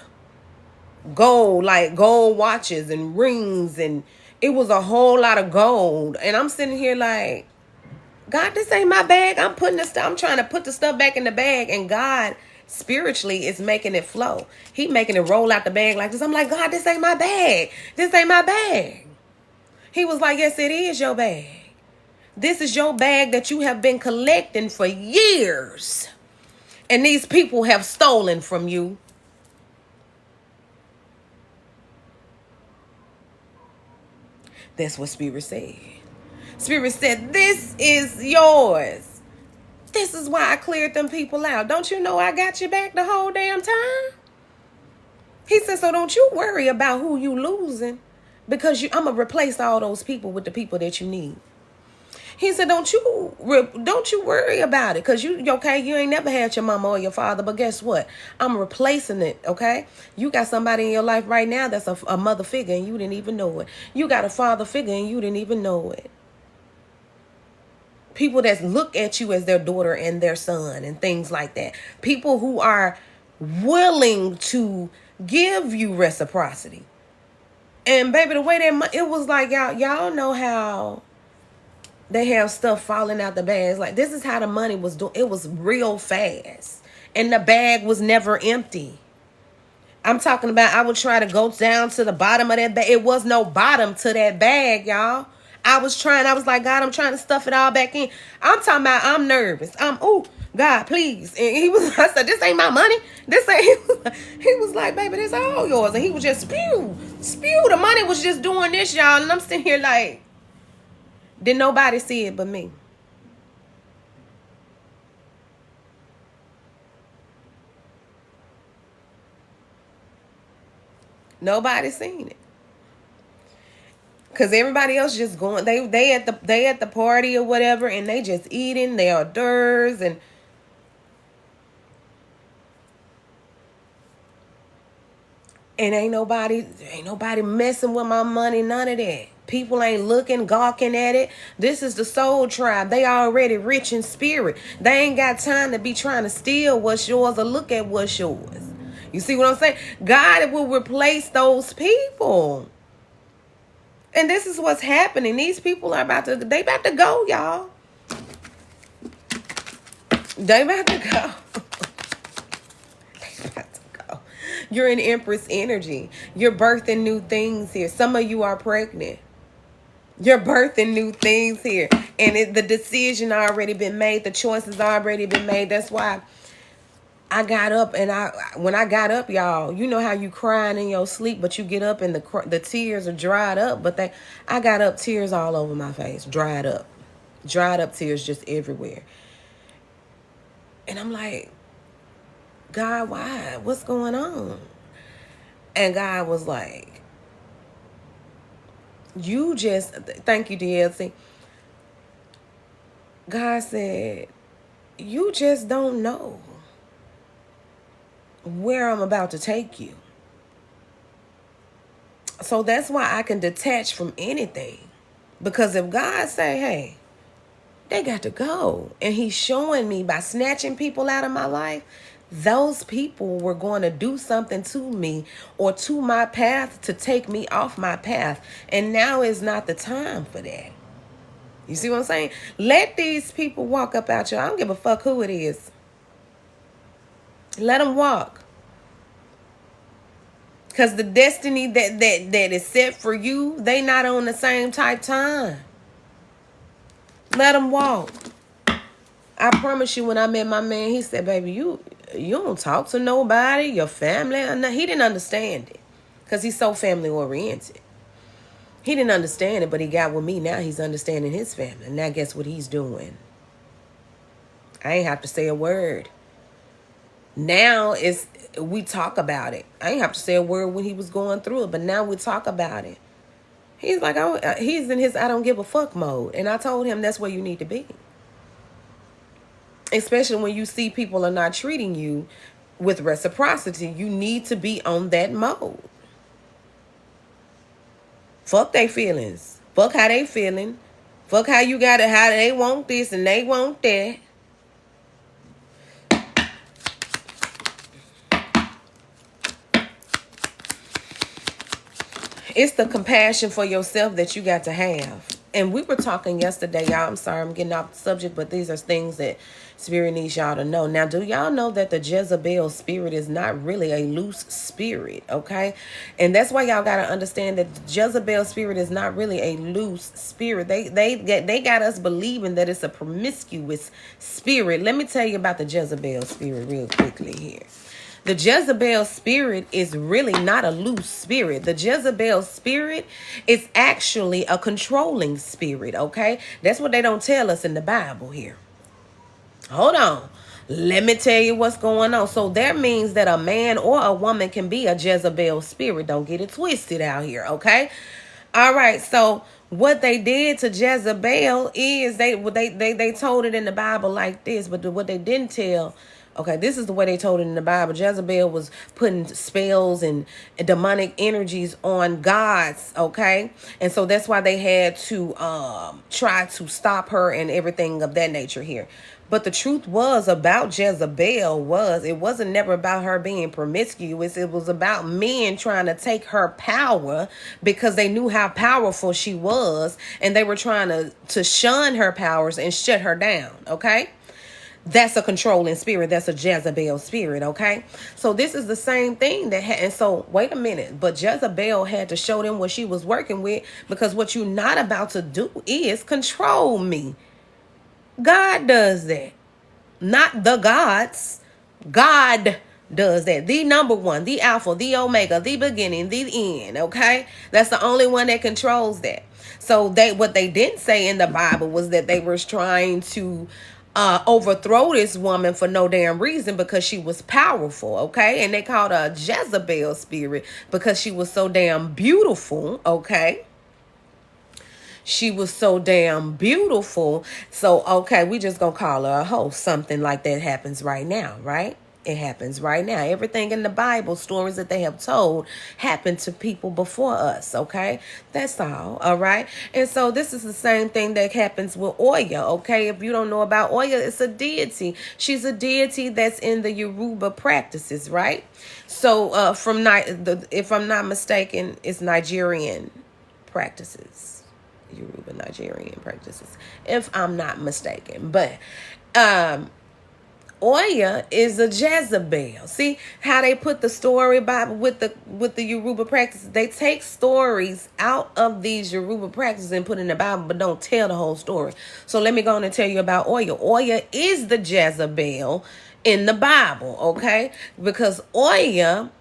like gold watches and rings, and it was a whole lot of gold. And I'm sitting here like, God, this ain't my bag. I'm trying to put the stuff back in the bag, and God spiritually is making it flow. He making it roll out the bag like this. I'm like, God, this ain't my bag. This ain't my bag. He was like, yes, it is your bag. This is your bag that you have been collecting for years. And these people have stolen from you. That's what Spirit said. Spirit said, this is yours. This is why I cleared them people out. Don't you know I got you back the whole damn time? He said, so don't you worry about who you losing, because I'm going to replace all those people with the people that you need. He said, don't you worry about it, because you ain't never had your mama or your father, but guess what? I'm replacing it, okay? You got somebody in your life right now that's a mother figure and you didn't even know it. You got a father figure and you didn't even know it. People that look at you as their daughter and their son and things like that. People who are willing to give you reciprocity. And baby, the way it was like, y'all know how they have stuff falling out the bags. Like, this is how the money was doing. It was real fast. And the bag was never empty. I'm talking about, I would try to go down to the bottom of that bag. It was no bottom to that bag, y'all. I was like, God, I'm trying to stuff it all back in. I'm talking about, I'm nervous. Oh, God, please. And I said, this ain't my money. He was like, baby, this all yours. And he was just spew. The money was just doing this, y'all. And I'm sitting here like, did nobody see it but me? Nobody seen it. Cause everybody else just going, they at the party or whatever, and they just eating their hors d'oeuvres and ain't nobody messing with my money, none of that. People ain't looking, gawking at it. This is the Soul Tribe. They already rich in spirit. They ain't got time to be trying to steal what's yours or look at what's yours. You see what I'm saying? God will replace those people. And this is what's happening. These people are about to go, y'all. They about to go. They about to go. You're in Empress energy. You're birthing new things here. Some of you are pregnant. You're birthing new things here. And the decision already been made. The choice has already been made. That's why I got up, and when I got up, y'all, you know how you crying in your sleep, but you get up and the tears are dried up. But I got up, tears all over my face, dried up tears just everywhere. And I'm like, God, why? What's going on? And God was like, thank you, DLC. God said, you just don't know where I'm about to take you. So that's why I can detach from anything. Because if God say, hey, they got to go, and he's showing me by snatching people out of my life, those people were going to do something to me or to my path to take me off my path. And now is not the time for that. You see what I'm saying? Let these people walk up out you. I don't give a fuck who it is. Let them walk. Because the destiny that is set for you, they not on the same type time. Let them walk. I promise you, when I met my man, he said, baby, you don't talk to nobody, your family. He didn't understand it because he's so family oriented. He didn't understand it, but he got with me. Now he's understanding his family. Now guess what he's doing? I ain't have to say a word. Now we talk about it. I ain't have to say a word when he was going through it, but now we talk about it. He's like, he's in his I don't give a fuck mode. And I told him that's where you need to be. Especially when you see people are not treating you with reciprocity. You need to be on that mode. Fuck their feelings. Fuck how they feeling. Fuck how you got it, how they want this and they want that. It's the compassion for yourself that you got to have. And we were talking yesterday, y'all. I'm sorry, I'm getting off the subject, but these are things that Spirit needs y'all to know. Now, do y'all know that the Jezebel spirit is not really a loose spirit, okay? And that's why y'all got to understand that the Jezebel spirit is not really a loose spirit. They got us believing that it's a promiscuous spirit. Let me tell you about the Jezebel spirit real quickly here. The Jezebel spirit is really not a loose spirit. The Jezebel spirit is actually a controlling spirit, okay? That's what they don't tell us in the Bible here. Hold on. Let me tell you what's going on. So that means that a man or a woman can be a Jezebel spirit. Don't get it twisted out here, okay? All right, so what they did to Jezebel is they told it in the Bible like this, but what they didn't tell. Okay, this is the way they told it in the Bible. Jezebel was putting spells and demonic energies on gods, okay? And so that's why they had to try to stop her and everything of that nature here. But the truth was about Jezebel it wasn't never about her being promiscuous. It was about men trying to take her power because they knew how powerful she was, and they were trying to shun her powers and shut her down, okay? That's a controlling spirit. That's a Jezebel spirit, okay? So this is the same thing and so wait a minute. But Jezebel had to show them what she was working with, because what you're not about to do is control me. God does that. Not the gods. God does that. The number one, the Alpha, the Omega, the beginning, the end, okay? That's the only one that controls that. So what they didn't say in the Bible was that they were trying to overthrow this woman for no damn reason, because she was powerful, okay? And they called her a Jezebel spirit because she was so damn beautiful, okay? She was so damn beautiful. So, okay, we just gonna call her a hoe. Something like that happens right now, right? It happens right now. Everything in the Bible, stories that they have told, happened to people before us, okay? That's all right? And so this is the same thing that happens with Oya, okay? If you don't know about Oya, it's a deity. She's a deity that's in the Yoruba practices, right? So if I'm not mistaken, it's Nigerian practices. Yoruba Nigerian practices, if I'm not mistaken. But Oya is a Jezebel. See how they put the story Bible with the Yoruba practices? They take stories out of these Yoruba practices and put in the Bible, but don't tell the whole story. So let me go on and tell you about Oya. Oya is the Jezebel in the Bible, okay? Because Oya,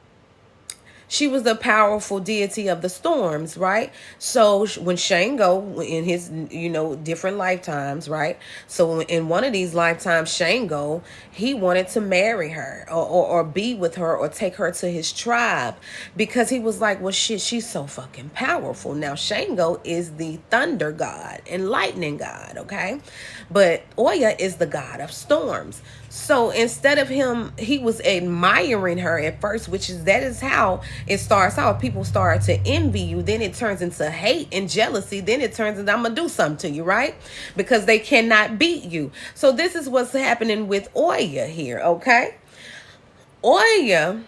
she was the powerful deity of the storms, right? So when Shango, in his, different lifetimes, right? So in one of these lifetimes, Shango, he wanted to marry her or be with her or take her to his tribe because he was like, well, shit, she's so fucking powerful. Now, Shango is the thunder god and lightning god, okay? But Oya is the god of storms. So instead of him, he was admiring her at first, that is how it starts out. People start to envy you. Then it turns into hate and jealousy. Then it turns into, I'm going to do something to you, right? Because they cannot beat you. So this is what's happening with Oya here, okay? Oya,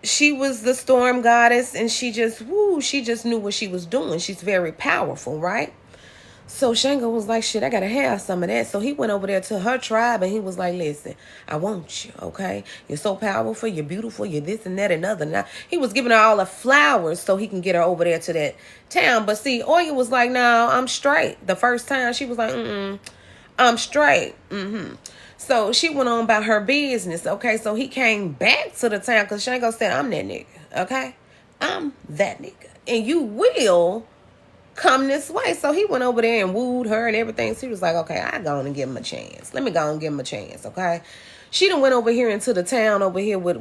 she was the storm goddess, and she just knew what she was doing. She's very powerful, right? So Shango was like, shit, I gotta have some of that. So he went over there to her tribe and he was like, listen, I want you, okay? You're so powerful, you're beautiful, you're this and that and other. Now, he was giving her all the flowers so he can get her over there to that town. But see, Oya was like, no, I'm straight. The first time she was like, I'm straight. So she went on about her business, okay? So he came back to the town because Shango said, I'm that nigga, okay? I'm that nigga. And you will come this way. So he went over there and wooed her and everything. So he was like, okay, I go on and give him a chance. Let me go and give him a chance, okay? She done went over here into the town over here with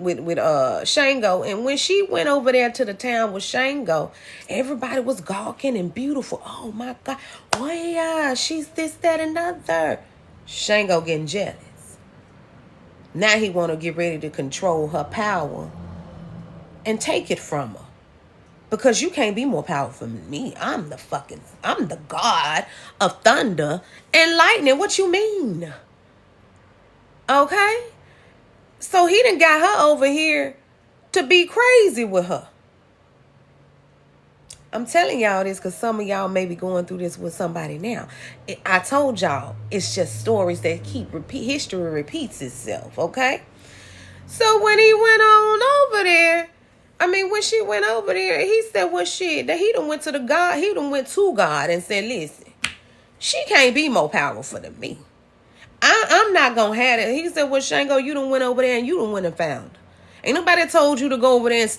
Shango. And when she went over there to the town with Shango, everybody was gawking and beautiful. Oh my God. Oh yeah, she's this, that, and other. Shango getting jealous. Now he want to get ready to control her power and take it from her. Because you can't be more powerful than me. I'm the god of thunder and lightning. What you mean? Okay? So he done got her over here to be crazy with her. I'm telling y'all this because some of y'all may be going through this with somebody now. I told y'all, it's just stories that history repeats itself, okay? So when he went on over there, when she went over there, he said, well, shit, that he done went to God and said, listen, she can't be more powerful than me. I'm not going to have it. He said, well, Shango, you done went over there and you done went and found her. Ain't nobody told you to go over there and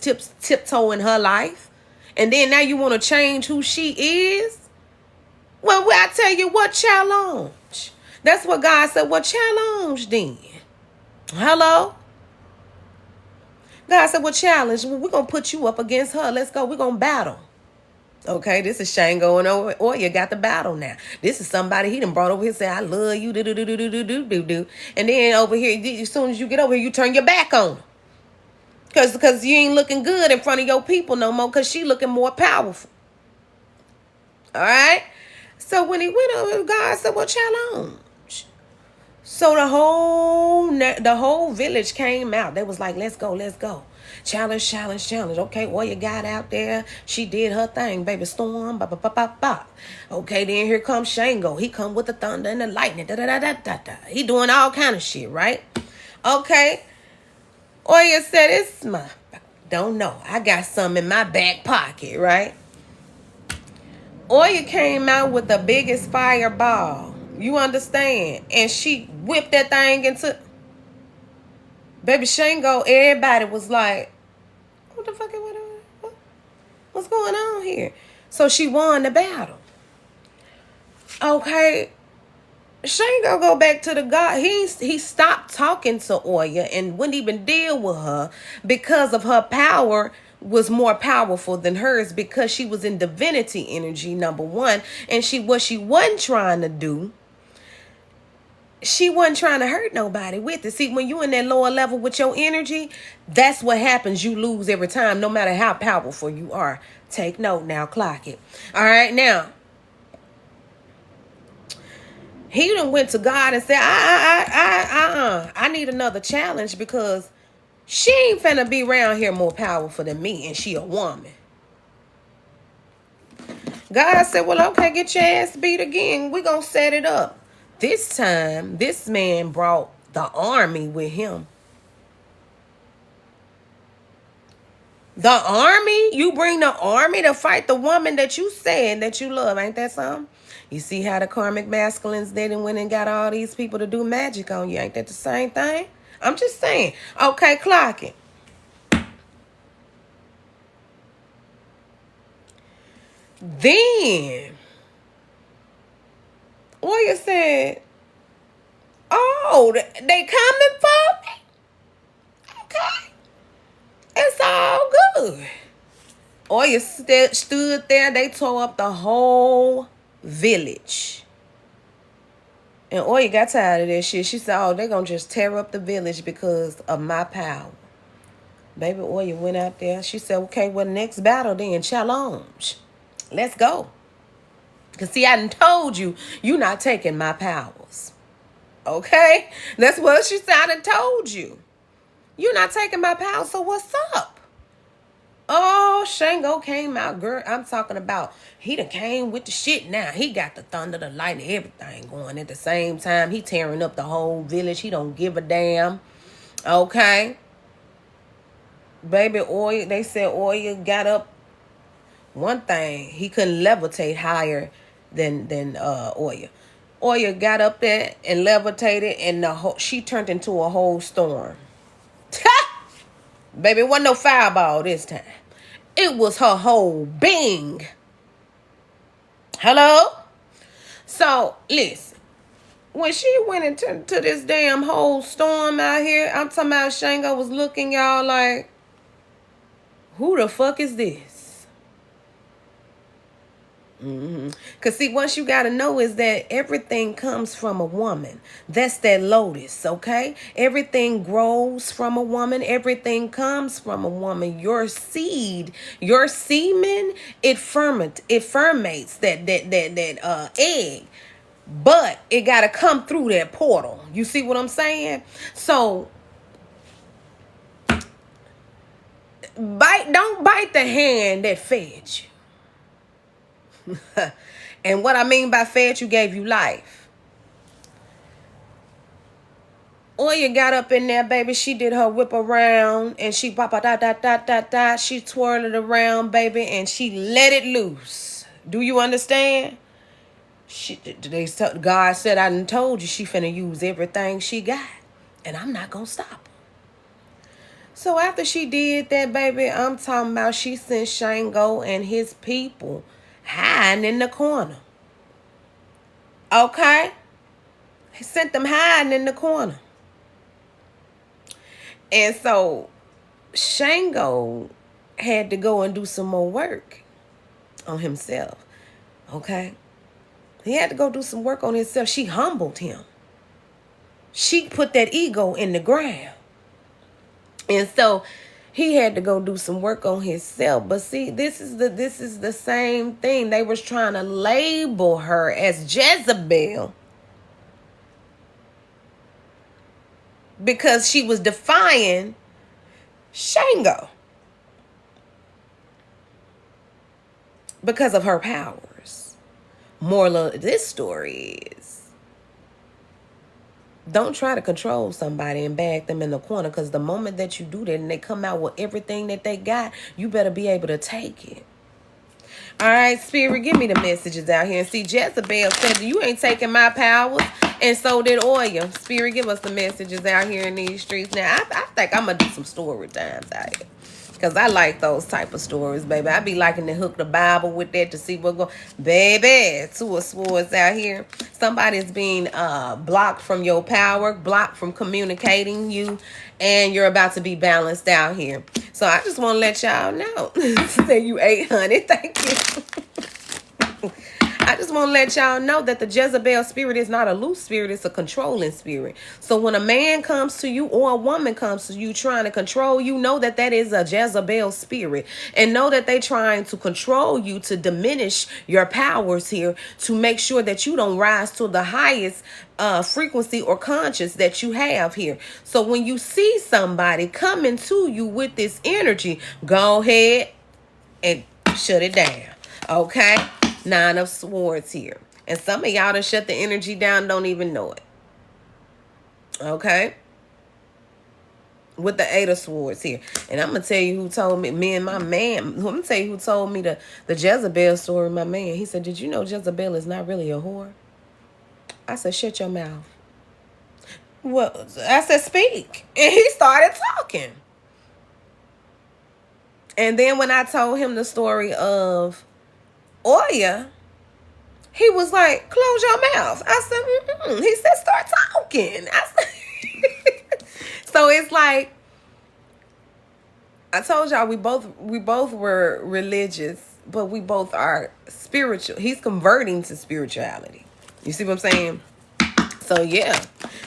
tiptoe in her life. And then now you want to change who she is? Well, I tell you what, challenge. That's what God said. Well, challenge then. Hello? God said, well, challenge. We're going to put you up against her. Let's go. We're going to battle. Okay, this is Shango and Oya got the battle now. This is somebody he done brought over here and said, I love you. Do. And then over here, as soon as you get over here, you turn your back on her. Because you ain't looking good in front of your people no more because she looking more powerful. All right? So when he went over, God said, well, challenge. So the whole village came out. They was like, let's go. Challenge. Okay, Oya got out there. She did her thing, baby. Storm, ba. Okay, then here comes Shango. He come with the thunder and the lightning. Da. He doing all kind of shit, right? Okay. Oya said, it's my, don't know. I got some in my back pocket, right? Oya came out with the biggest fireball. You understand? And she whipped that thing into... Baby Shango, everybody was like, what the fuck? What's going on here? So she won the battle. Okay. Shango go back to the God. He stopped talking to Oya and wouldn't even deal with her because of her power was more powerful than hers because she was in divinity energy, number one. And what she wasn't trying to do, she wasn't trying to hurt nobody with it. See, when you in that lower level with your energy, that's what happens. You lose every time, no matter how powerful you are. Take note now, clock it. All right, now. He done went to God and said, I need another challenge because she ain't finna be around here more powerful than me and she a woman. God said, well, okay, get your ass beat again. We gonna set it up. This time, this man brought the army with him. The army? You bring the army to fight the woman that you said that you love. Ain't that something? You see how the karmic masculines did and went and got all these people to do magic on you. Ain't that the same thing? I'm just saying. Okay, clock it. Then, Oya said, oh, they coming for me? Okay. It's all good. Oya stood there. They tore up the whole village. And Oya got tired of that shit. She said, oh, they're going to just tear up the village because of my power. Baby Oya went out there. She said, okay, well, next battle then, challenge. Let's go. Because, see, I done told you, you're not taking my powers. Okay? That's what she said. I done told you. You're not taking my powers, so what's up? Oh, Shango came out, girl. I'm talking about he done came with the shit now. He got the thunder, the lightning, everything going at the same time. He tearing up the whole village. He don't give a damn. Okay? Baby Oya, they said Oya got up. One thing, he couldn't levitate higher than Oya. Oya got up there and levitated, and she turned into a whole storm. Baby, it wasn't no fireball this time. It was her whole being. Hello? So, listen. When she went into this damn whole storm out here, I'm talking about Shango was looking, y'all, like, who the fuck is this? Because, see, once you got to know is that everything comes from a woman. That's that lotus, okay? Everything grows from a woman. Everything comes from a woman. Your seed, your semen, it fermentates that egg. But it got to come through that portal. You see what I'm saying? So, don't bite the hand that fed you. And what I mean by fed you, gave you life. Oya got up in there, baby. She did her whip around and she she twirled it around, baby, and she let it loose. Do you understand? God said, I done told you she finna use everything she got, and I'm not gonna stop her. So after she did that, baby, I'm talking about she sent Shango and his people hiding in the corner. Okay? He sent them hiding in the corner. And so Shango had to go and do some more work on himself. Okay? He had to go do some work on himself. She humbled him. She put that ego in the ground. And so he had to go do some work on himself. But see, this is the same thing. They was trying to label her as Jezebel because she was defying Shango because of her powers. Moral of this story is, don't try to control somebody and bag them in the corner, because the moment that you do that and they come out with everything that they got, you better be able to take it. All right, Spirit, give me the messages out here. And see, Jezebel said, you ain't taking my powers, and so did Oya. Spirit, give us the messages out here in these streets. Now, I think I'm going to do some story times out here, because I like those type of stories, baby. I be liking to hook the Bible with that to see what go. Baby, two of swords out here. Somebody's being blocked from your power, blocked from communicating you, and you're about to be balanced out here. So I just want to let y'all know. Say you 800. Thank you. I just want to let y'all know that the Jezebel spirit is not a loose spirit. It's a controlling spirit. So when a man comes to you or a woman comes to you trying to control you, know that that is a Jezebel spirit. And know that they're trying to control you, to diminish your powers here, to make sure that you don't rise to the highest frequency or conscious that you have here. So when you see somebody coming to you with this energy, go ahead and shut it down. Okay? 9 of Swords here. And some of y'all done shut the energy down, don't even know it. Okay? with the Eight of Swords here. And I'm going to tell you who told me and my man, I'm going to tell you who told me the Jezebel story, my man. He said, did you know Jezebel is not really a whore? I said, shut your mouth. Well, I said, speak. And he started talking. And then when I told him the story of Oya, he was like, close your mouth. I said, mm-mm. He said, start talking. I said, so it's like, I told y'all we both were religious, but we both are spiritual. He's converting to spirituality. You see what I'm saying? So yeah.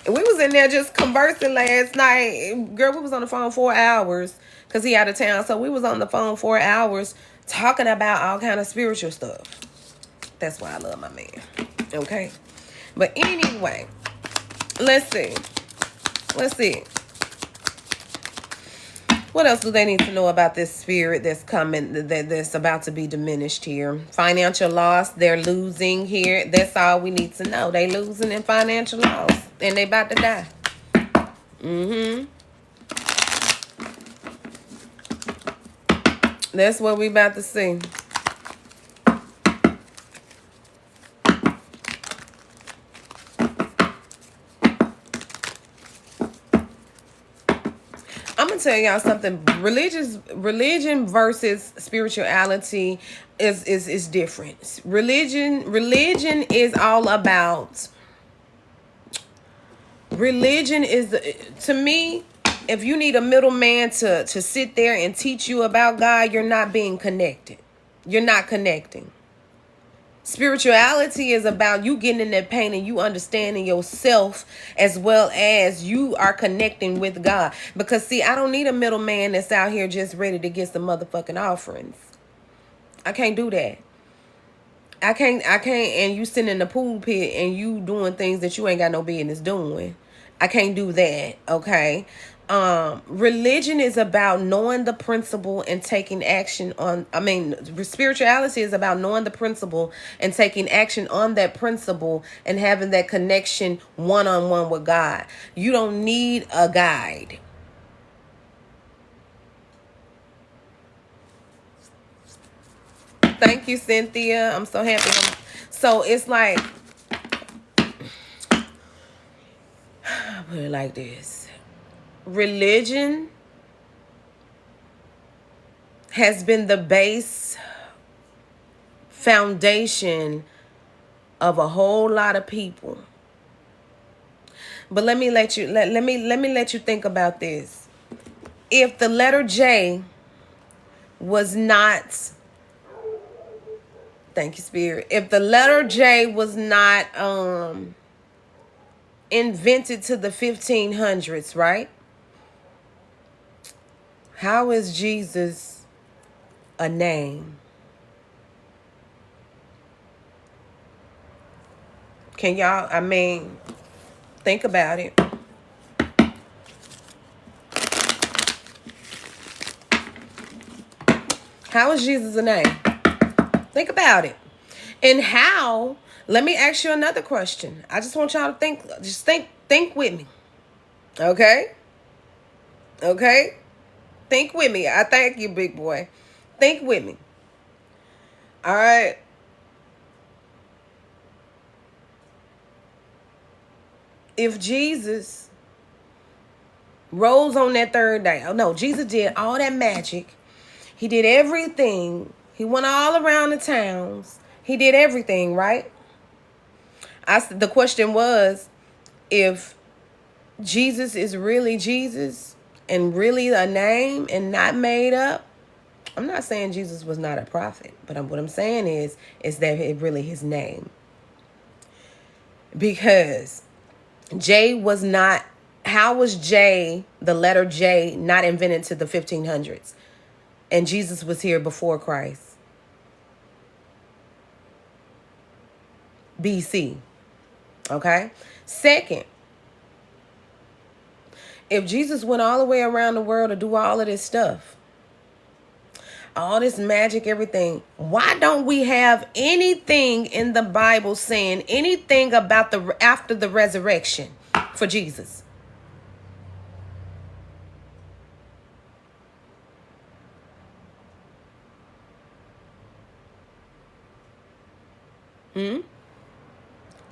And we was in there just conversing last night. Girl, we was on the phone 4 hours because he out of town. So we was on the phone 4 hours talking about all kind of spiritual stuff. That's why I love my man. Okay. But anyway, let's see. What else do they need to know about this spirit that's coming, that's about to be diminished here? Financial loss, they're losing here. That's all we need to know. They losing in financial loss, and they about to die. That's what we about to see. I'm gonna tell y'all something. Religion versus spirituality is different. Religion is all about. Religion is, to me, if you need a middleman to sit there and teach you about God, you're not being connected. You're not connecting. Spirituality is about you getting in that pain and you understanding yourself as well as you are connecting with God. Because see, I don't need a middleman that's out here just ready to get some motherfucking offerings. I can't do that. I can't, and you sitting in the pool pit and you doing things that you ain't got no business doing. I can't do that, okay? Religion is about knowing the principle and taking action on, spirituality is about knowing the principle and taking action on that principle and having that connection one-on-one with God. You don't need a guide. Thank you, Cynthia. I'm so happy. So it's like, I'll put it like this. Religion has been the base foundation of a whole lot of people. But let me let you think about this. If the letter J was not, thank you, Spirit. If the letter J was not invented to the 1500s, right? How is Jesus a name? Can y'all, think about it. How is Jesus a name? Think about it. And how, let me ask you another question. I just want y'all to think with me. Okay? Okay? Think with me. I thank you, big boy. Think with me. All right. If Jesus rose on that third day, oh no, Jesus did all that magic. He did everything. He went all around the towns. He did everything, right? The question was, if Jesus is really Jesus and really a name and not made up, I'm not saying Jesus was not a prophet, but what I'm saying is that it really his name. Because J was not, how was J, the letter J, not invented to the 1500s? And Jesus was here before Christ. BC. Okay? Second, if Jesus went all the way around the world to do all of this stuff, all this magic, everything, why don't we have anything in the Bible saying anything about the, after the resurrection for Jesus?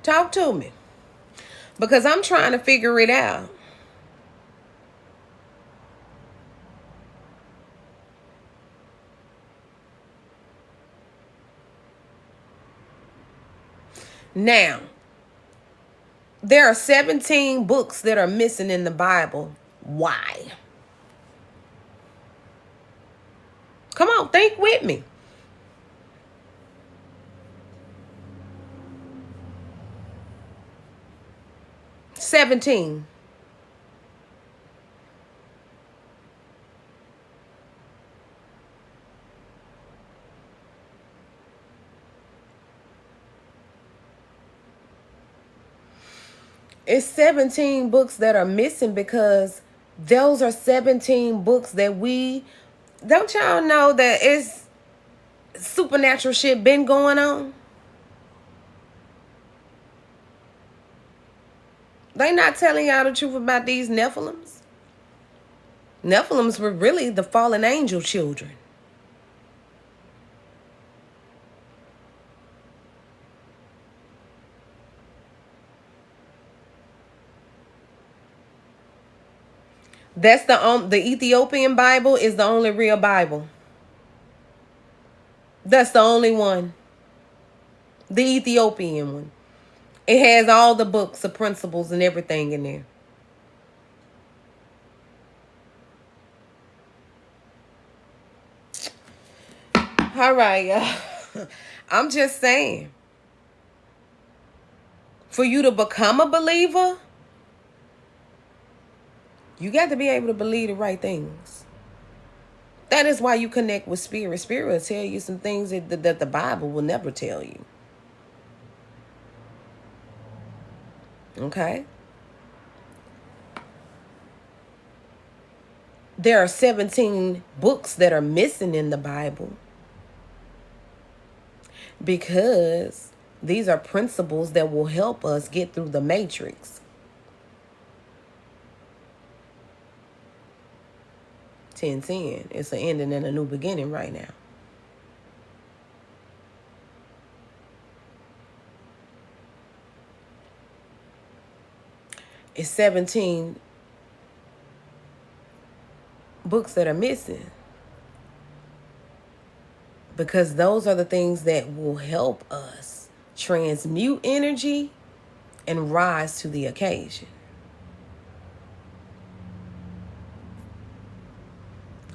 Talk to me. Because I'm trying to figure it out. Now, there are 17 books that are missing in the Bible. Why? Come on, think with me. $17. It's 17 books that are missing because those are 17 books that we... Don't y'all know that it's supernatural shit been going on? They not telling y'all the truth about these Nephilims. Nephilims were really the fallen angel children. That's the Ethiopian Bible is the only real Bible. That's the only one. The Ethiopian one. It has all the books, the principles, and everything in there. All right, I'm just saying. For you to become a believer, you got to be able to believe the right things. That is why you connect with Spirit. Spirit will tell you some things that the Bible will never tell you. Okay? There are 17 books that are missing in the Bible because these are principles that will help us get through the matrix. 10:10. It's an ending and a new beginning right now. It's 17 books that are missing because those are the things that will help us transmute energy and rise to the occasion.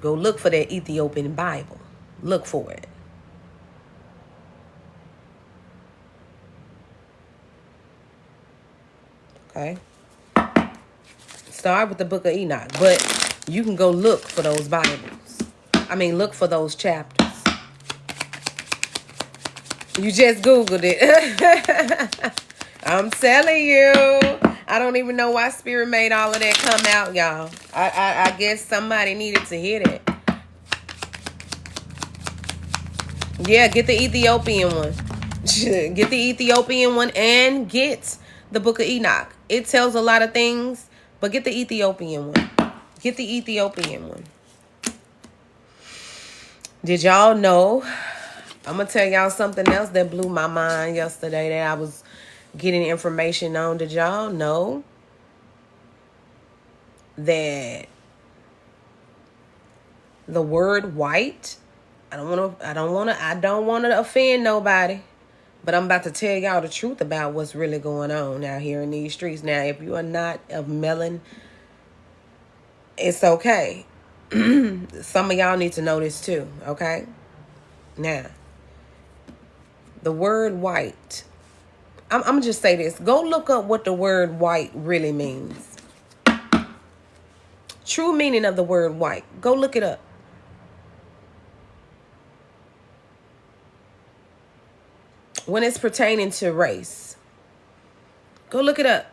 Go look for that Ethiopian Bible. Look for it. Okay? Start with the Book of Enoch, but you can go look for those Bibles. Look for those chapters. You just Googled it. I'm telling you. I don't even know why Spirit made all of that come out, y'all. I guess somebody needed to hear that. Yeah, get the Ethiopian one. Get the Ethiopian one and get the Book of Enoch. It tells a lot of things, but get the Ethiopian one. Get the Ethiopian one. Did y'all know? I'm going to tell y'all something else that blew my mind yesterday that I was getting information on. Did y'all know that the word white, I don't want to offend nobody, but I'm about to tell y'all the truth about what's really going on out here in these streets. Now, if you are not of melon, it's okay. Some of y'all need to know this too, okay? Now, the word white, I'm going to just say this. Go look up what the word white really means. True meaning of the word white. Go look it up. When it's pertaining to race. Go look it up.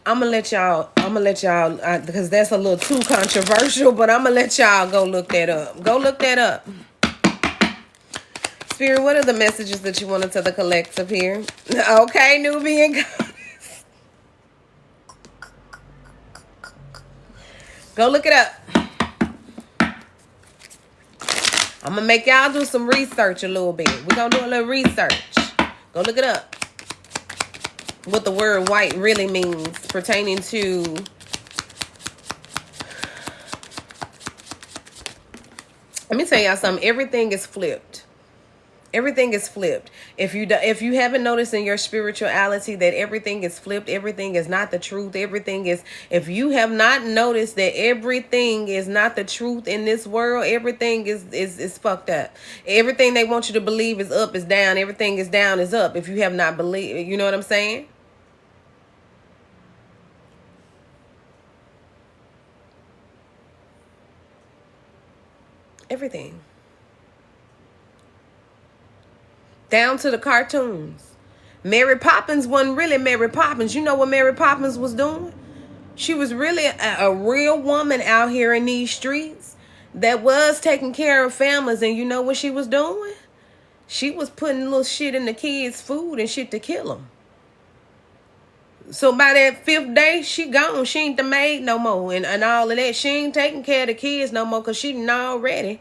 I'm gonna let y'all, because that's a little too controversial, but I'm gonna let y'all go look that up. Go look that up. Spirit, what are the messages that you want to tell the collective here? Okay, Nubian. Go look it up. I'm going to make y'all do some research a little bit. We're going to do a little research. Go look it up. What the word white really means pertaining to let me tell y'all something. Everything is flipped. Everything is flipped. If you haven't noticed in your spirituality that everything is flipped, everything is not the truth. Everything is, if you have not noticed that everything is not the truth in this world, everything is fucked up. Everything they want you to believe is up is down. Everything is down is up. If you have not believed, you know what I'm saying? Everything. Down to the cartoons. Mary Poppins wasn't really Mary Poppins. You know what Mary Poppins was doing? She was really a real woman out here in these streets that was taking care of families. And you know what she was doing? She was putting little shit in the kids' food and shit to kill them. So by that 5th day, she gone. She ain't the maid no more. And all of that. She ain't taking care of the kids no more because she done already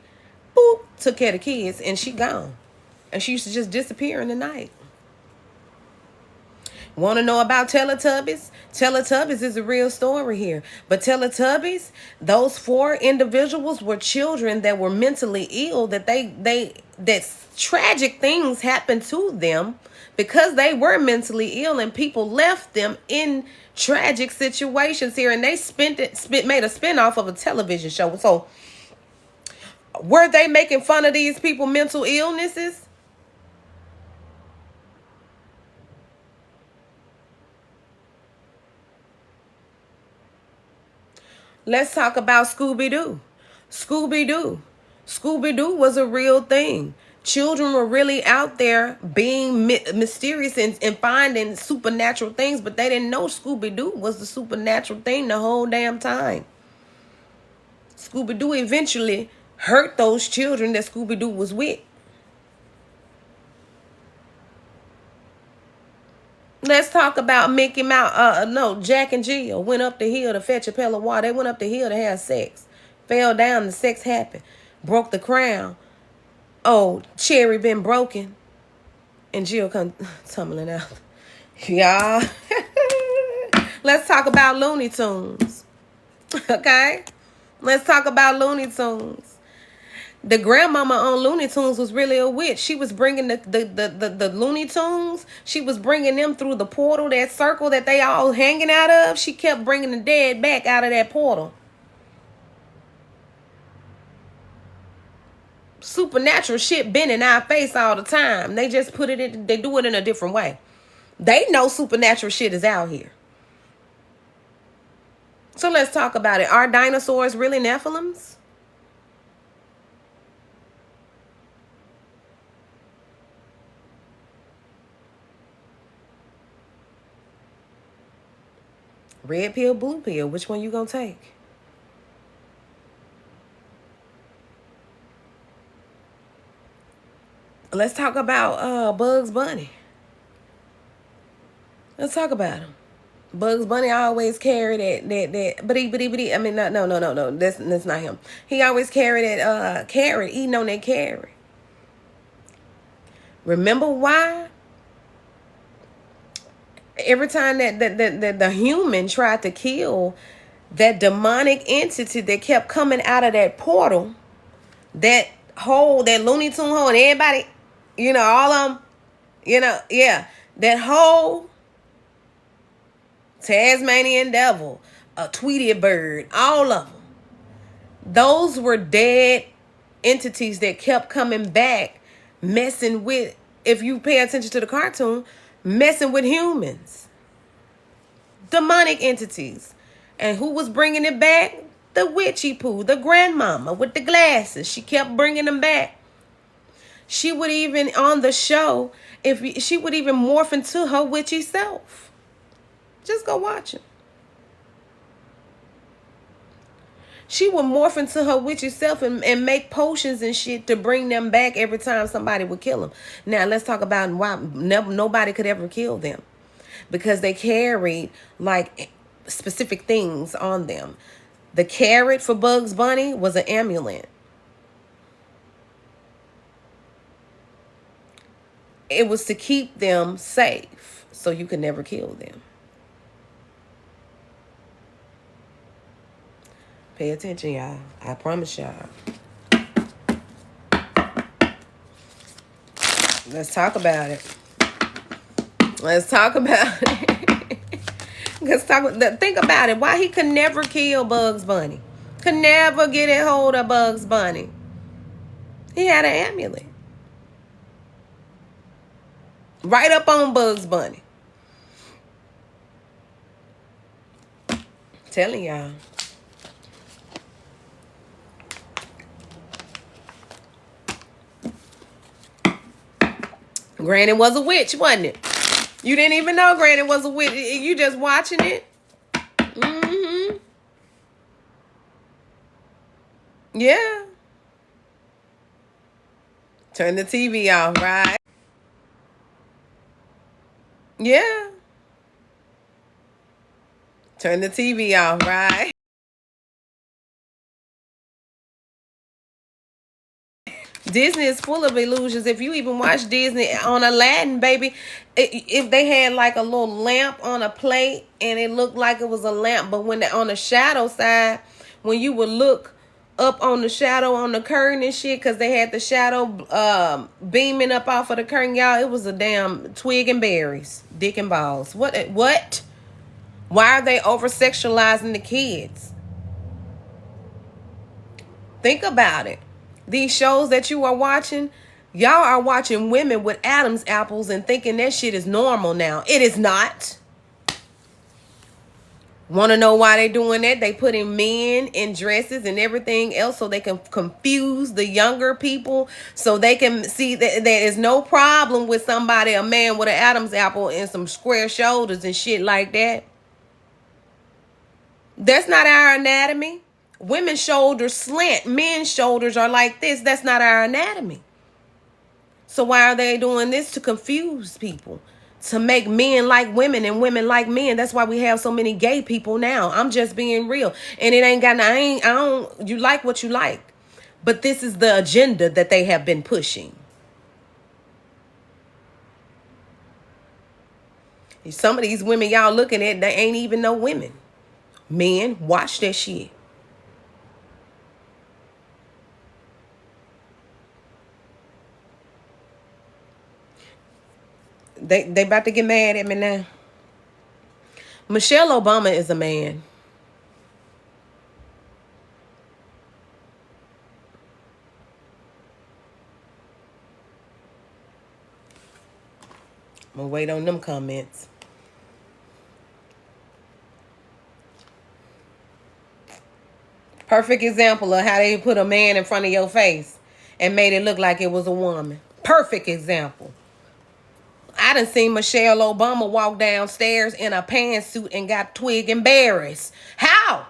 took care of the kids and she gone. And she used to just disappear in the night. Want to know about Teletubbies? Teletubbies is a real story here. But Teletubbies, those 4 individuals were children that were mentally ill, that that tragic things happened to them because they were mentally ill and people left them in tragic situations here, and they made a spinoff of a television show. So were they making fun of these people mental illnesses? Let's talk about Scooby-Doo. Scooby-Doo. Scooby-Doo was a real thing. Children were really out there being mysterious and finding supernatural things, but they didn't know Scooby-Doo was the supernatural thing the whole damn time. Scooby-Doo eventually hurt those children that Scooby-Doo was with. Let's talk about Mickey Mouse. Jack and Jill went up the hill to fetch a pail of water. They went up the hill to have sex. Fell down, the sex happened. Broke the crown. Oh, Cherry been broken. And Jill come tumbling out. Y'all. Let's talk about Looney Tunes. Okay? Let's talk about Looney Tunes. The grandmama on Looney Tunes was really a witch. She was bringing the Looney Tunes. She was bringing them through the portal, that circle that they all hanging out of. She kept bringing the dead back out of that portal. Supernatural shit been in our face all the time. They just put it in, they do it in a different way. They know supernatural shit is out here. So let's talk about it. Are dinosaurs really Nephilims? Red pill, blue pill. Which one you gonna take? Let's talk about Bugs Bunny. Let's talk about him. Bugs Bunny always carried that but I mean no. That's not him. He always carried that carrot, eating on that carrot. Remember why? Every time that the human tried to kill that demonic entity that kept coming out of that portal, that hole, that Looney Tune hole, and everybody, all of them, that whole Tasmanian devil, a Tweety bird, all of them. Those were dead entities that kept coming back, messing with, if you pay attention to the cartoon, messing with humans. Demonic entities. And who was bringing it back? The witchy poo, the grandmama with the glasses. She kept bringing them back. She would even, on the show, she would even morph into her witchy self. Just go watch it. She would morph into her witchy self and make potions and shit to bring them back every time somebody would kill them. Now, let's talk about why nobody could ever kill them. Because they carried, like, specific things on them. The carrot for Bugs Bunny was an amulet. It was to keep them safe so you could never kill them. Pay attention, y'all. I promise y'all. Let's talk about it. Let's talk about it. Think about it. Why he could never kill Bugs Bunny. Could never get a hold of Bugs Bunny. He had an amulet. Right up on Bugs Bunny. Telling y'all. Granny was a witch, wasn't it? You didn't even know Granny was a witch. You just watching it? Mm-hmm. Yeah. Turn the TV off, right? Yeah. Turn the TV off, right? Disney is full of illusions. If you even watch Disney on Aladdin, baby, if they had like a little lamp on a plate and it looked like it was a lamp, but when on the shadow side, when you would look up on the shadow on the curtain and shit, because they had the shadow beaming up off of the curtain, y'all, it was a damn twig and berries, dick and balls. What? Why are they over sexualizing the kids? Think about it. These shows that you are watching, y'all are watching women with Adam's apples and thinking that shit is normal now. It is not. Want to know why they doing that? They putting men in dresses and everything else so they can confuse the younger people, so they can see that there is no problem with somebody, a man with an Adam's apple and some square shoulders and shit like that. That's not our anatomy. Women's shoulders slant. Men's shoulders are like this. That's not our anatomy. So why are they doing this? To confuse people. To make men like women and women like men. That's why we have so many gay people now. I'm just being real. And it ain't got, I don't, you like what you like. But this is the agenda that they have been pushing. Some of these women y'all looking at, they ain't even no women. Men, watch that shit. They about to get mad at me now. Michelle Obama is a man. I'm gonna wait on them comments. Perfect example of how they put a man in front of your face and made it look like it was a woman. Perfect example. I done seen Michelle Obama walk downstairs in a pantsuit and got twig and berries. How?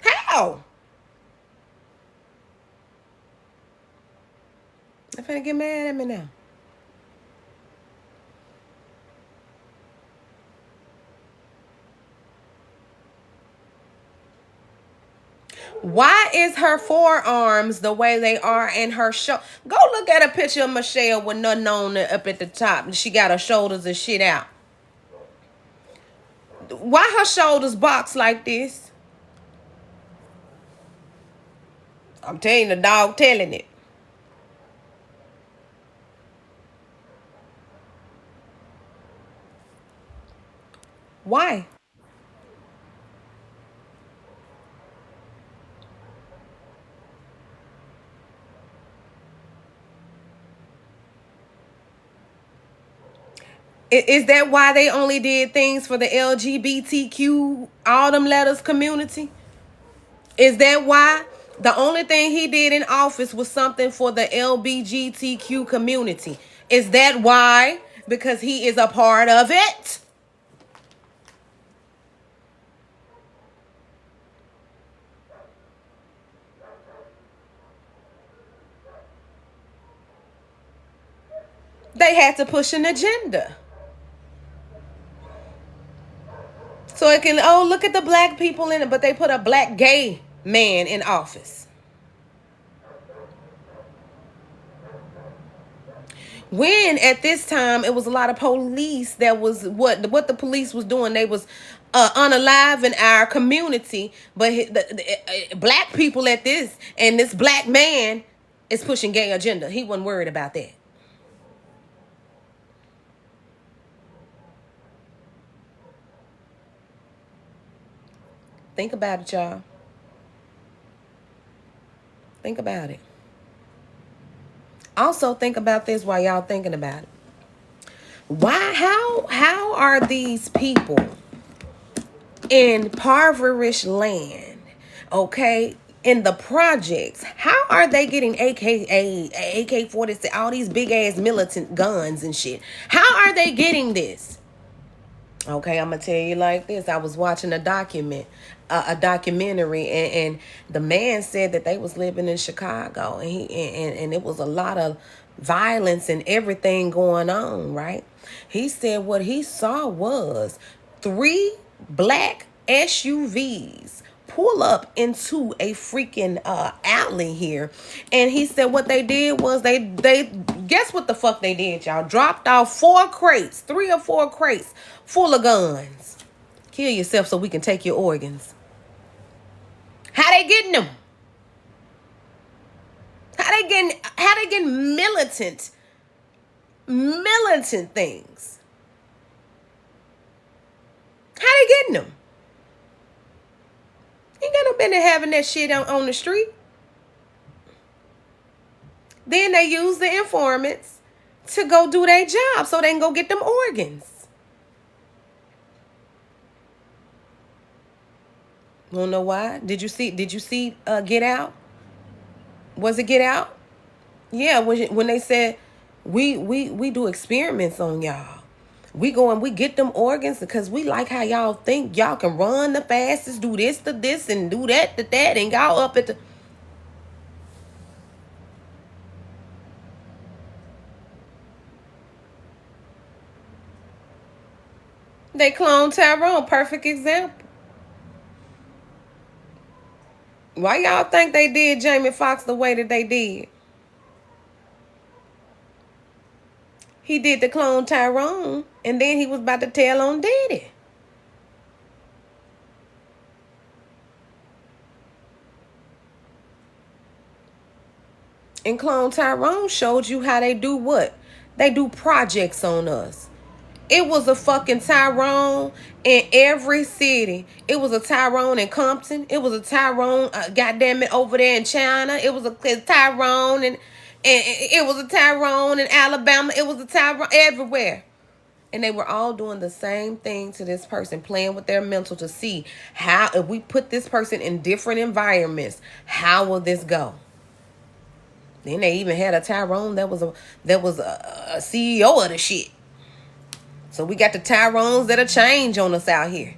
How? They're finna get mad at me now. Why is her forearms the way they are and her shoulder? Go look at a picture of Michelle with nothing on it up at the top. She got her shoulders and shit out. Why her shoulders boxed like this? I'm telling the dog telling it. Why? Is that why they only did things for the LGBTQ, all them letters community? Is that why? The only thing he did in office was something for the LGBTQ community. Is that why? Because he is a part of it? They had to push an agenda. So it can, oh, look at the black people in it, but they put a black gay man in office. When at this time it was a lot of police that was what the police was doing. They was unaliving our community, but black people at this, and this black man is pushing gay agenda. He wasn't worried about that. Think about it, y'all. Think about it. Also think about this while y'all thinking about it. Why how are these people in impoverished land, okay, in the projects, how are they getting AK-47, all these big ass militant guns and shit? How are they getting this? Okay, I'm gonna tell you like this. I was watching a documentary, and the man said that they was living in Chicago, and and it was a lot of violence and everything going on, right? He said what he saw was 3 black SUVs pull up into a freaking alley here, and he said what they did was they guess what the fuck they did, y'all? Dropped off 4 crates, 3 or 4 crates full of guns. Kill yourself so we can take your organs. How they getting them? How they getting militant things? How they getting them? Ain't got no business having that shit on the street. Then they use the informants to go do their job so they can go get them organs. Wanna know why? Did you see Get Out? Was it Get Out? Yeah, when they said we do experiments on y'all. We go and we get them organs because we like how y'all think y'all can run the fastest, do this to this and do that to that, and y'all up at the... They cloned Tyrone, perfect example. Why y'all think they did Jamie Foxx the way that they did? He did the clone Tyrone, and then he was about to tell on Diddy. And clone Tyrone showed you how they do what? They do projects on us. It was a fucking Tyrone in every city. It was a Tyrone in Compton. It was a Tyrone, goddamn it, over there in China. It was a Tyrone and it was a Tyrone in Alabama. It was a Tyrone everywhere. And they were all doing the same thing to this person, playing with their mental to see how, if we put this person in different environments, how will this go? Then they even had a Tyrone that was a CEO of the shit. So we got the Tyrones that'll change on us out here.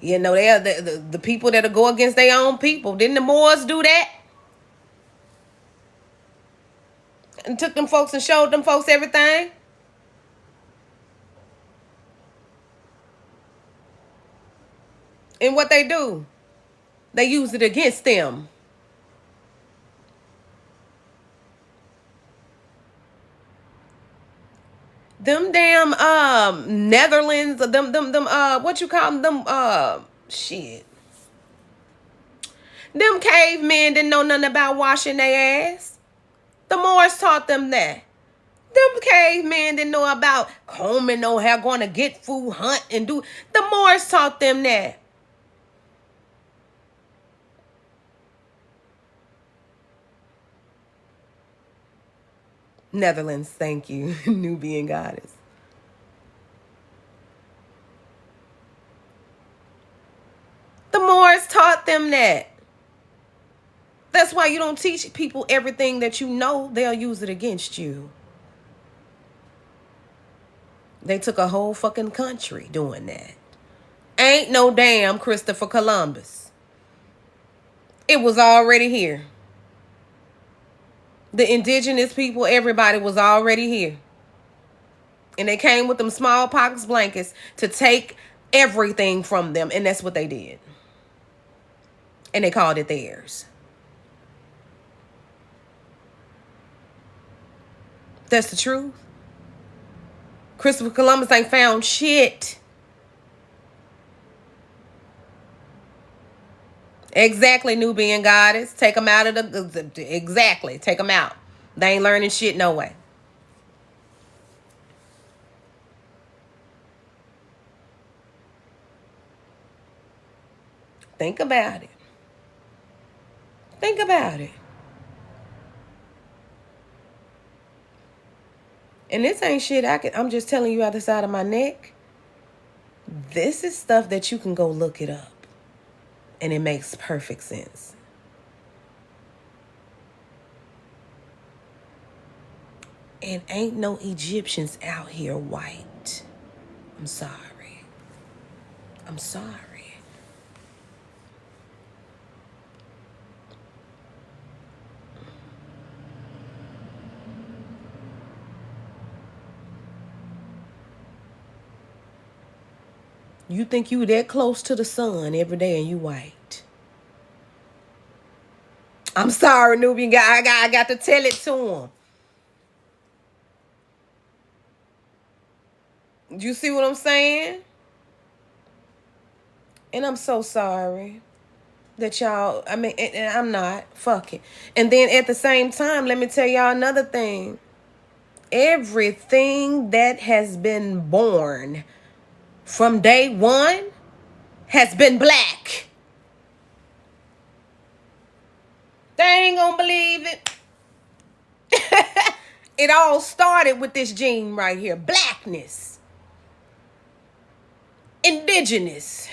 You know, they are the people that'll go against their own people. Didn't the Moors do that? And took them folks and showed them folks everything. And what they do? They use it against them. Them damn Netherlands, them what you call them, shit. Them cavemen didn't know nothing about washing their ass. The Moors taught them that. Them cavemen didn't know about combing no hair, going to get food, hunt, and do. The Moors taught them that. Netherlands, thank you. Nubian goddess. The Moors taught them that. That's why you don't teach people everything that you know. They'll use it against you. They took a whole fucking country doing that. Ain't no damn Christopher Columbus. It was already here. The indigenous people, everybody was already here. And they came with them smallpox blankets to take everything from them. And that's what they did. And they called it theirs. That's the truth. Christopher Columbus ain't found shit. Exactly, Nubian goddess. Take them out of the... Exactly. Take them out. They ain't learning shit no way. Think about it. Think about it. And this ain't shit I'm just telling you out the side of my neck. This is stuff that you can go look it up. And it makes perfect sense. And ain't no Egyptians out here white. I'm sorry. I'm sorry. You think you that close to the sun every day and you white. I'm sorry, Nubian guy. I got to tell it to him. You see what I'm saying? And I'm so sorry that y'all, I mean, and I'm not. Fuck it. And then at the same time, let me tell y'all another thing. Everything that has been born from day one has been black. They ain't gonna believe it. It all started with this gene right here. Blackness. Indigenous.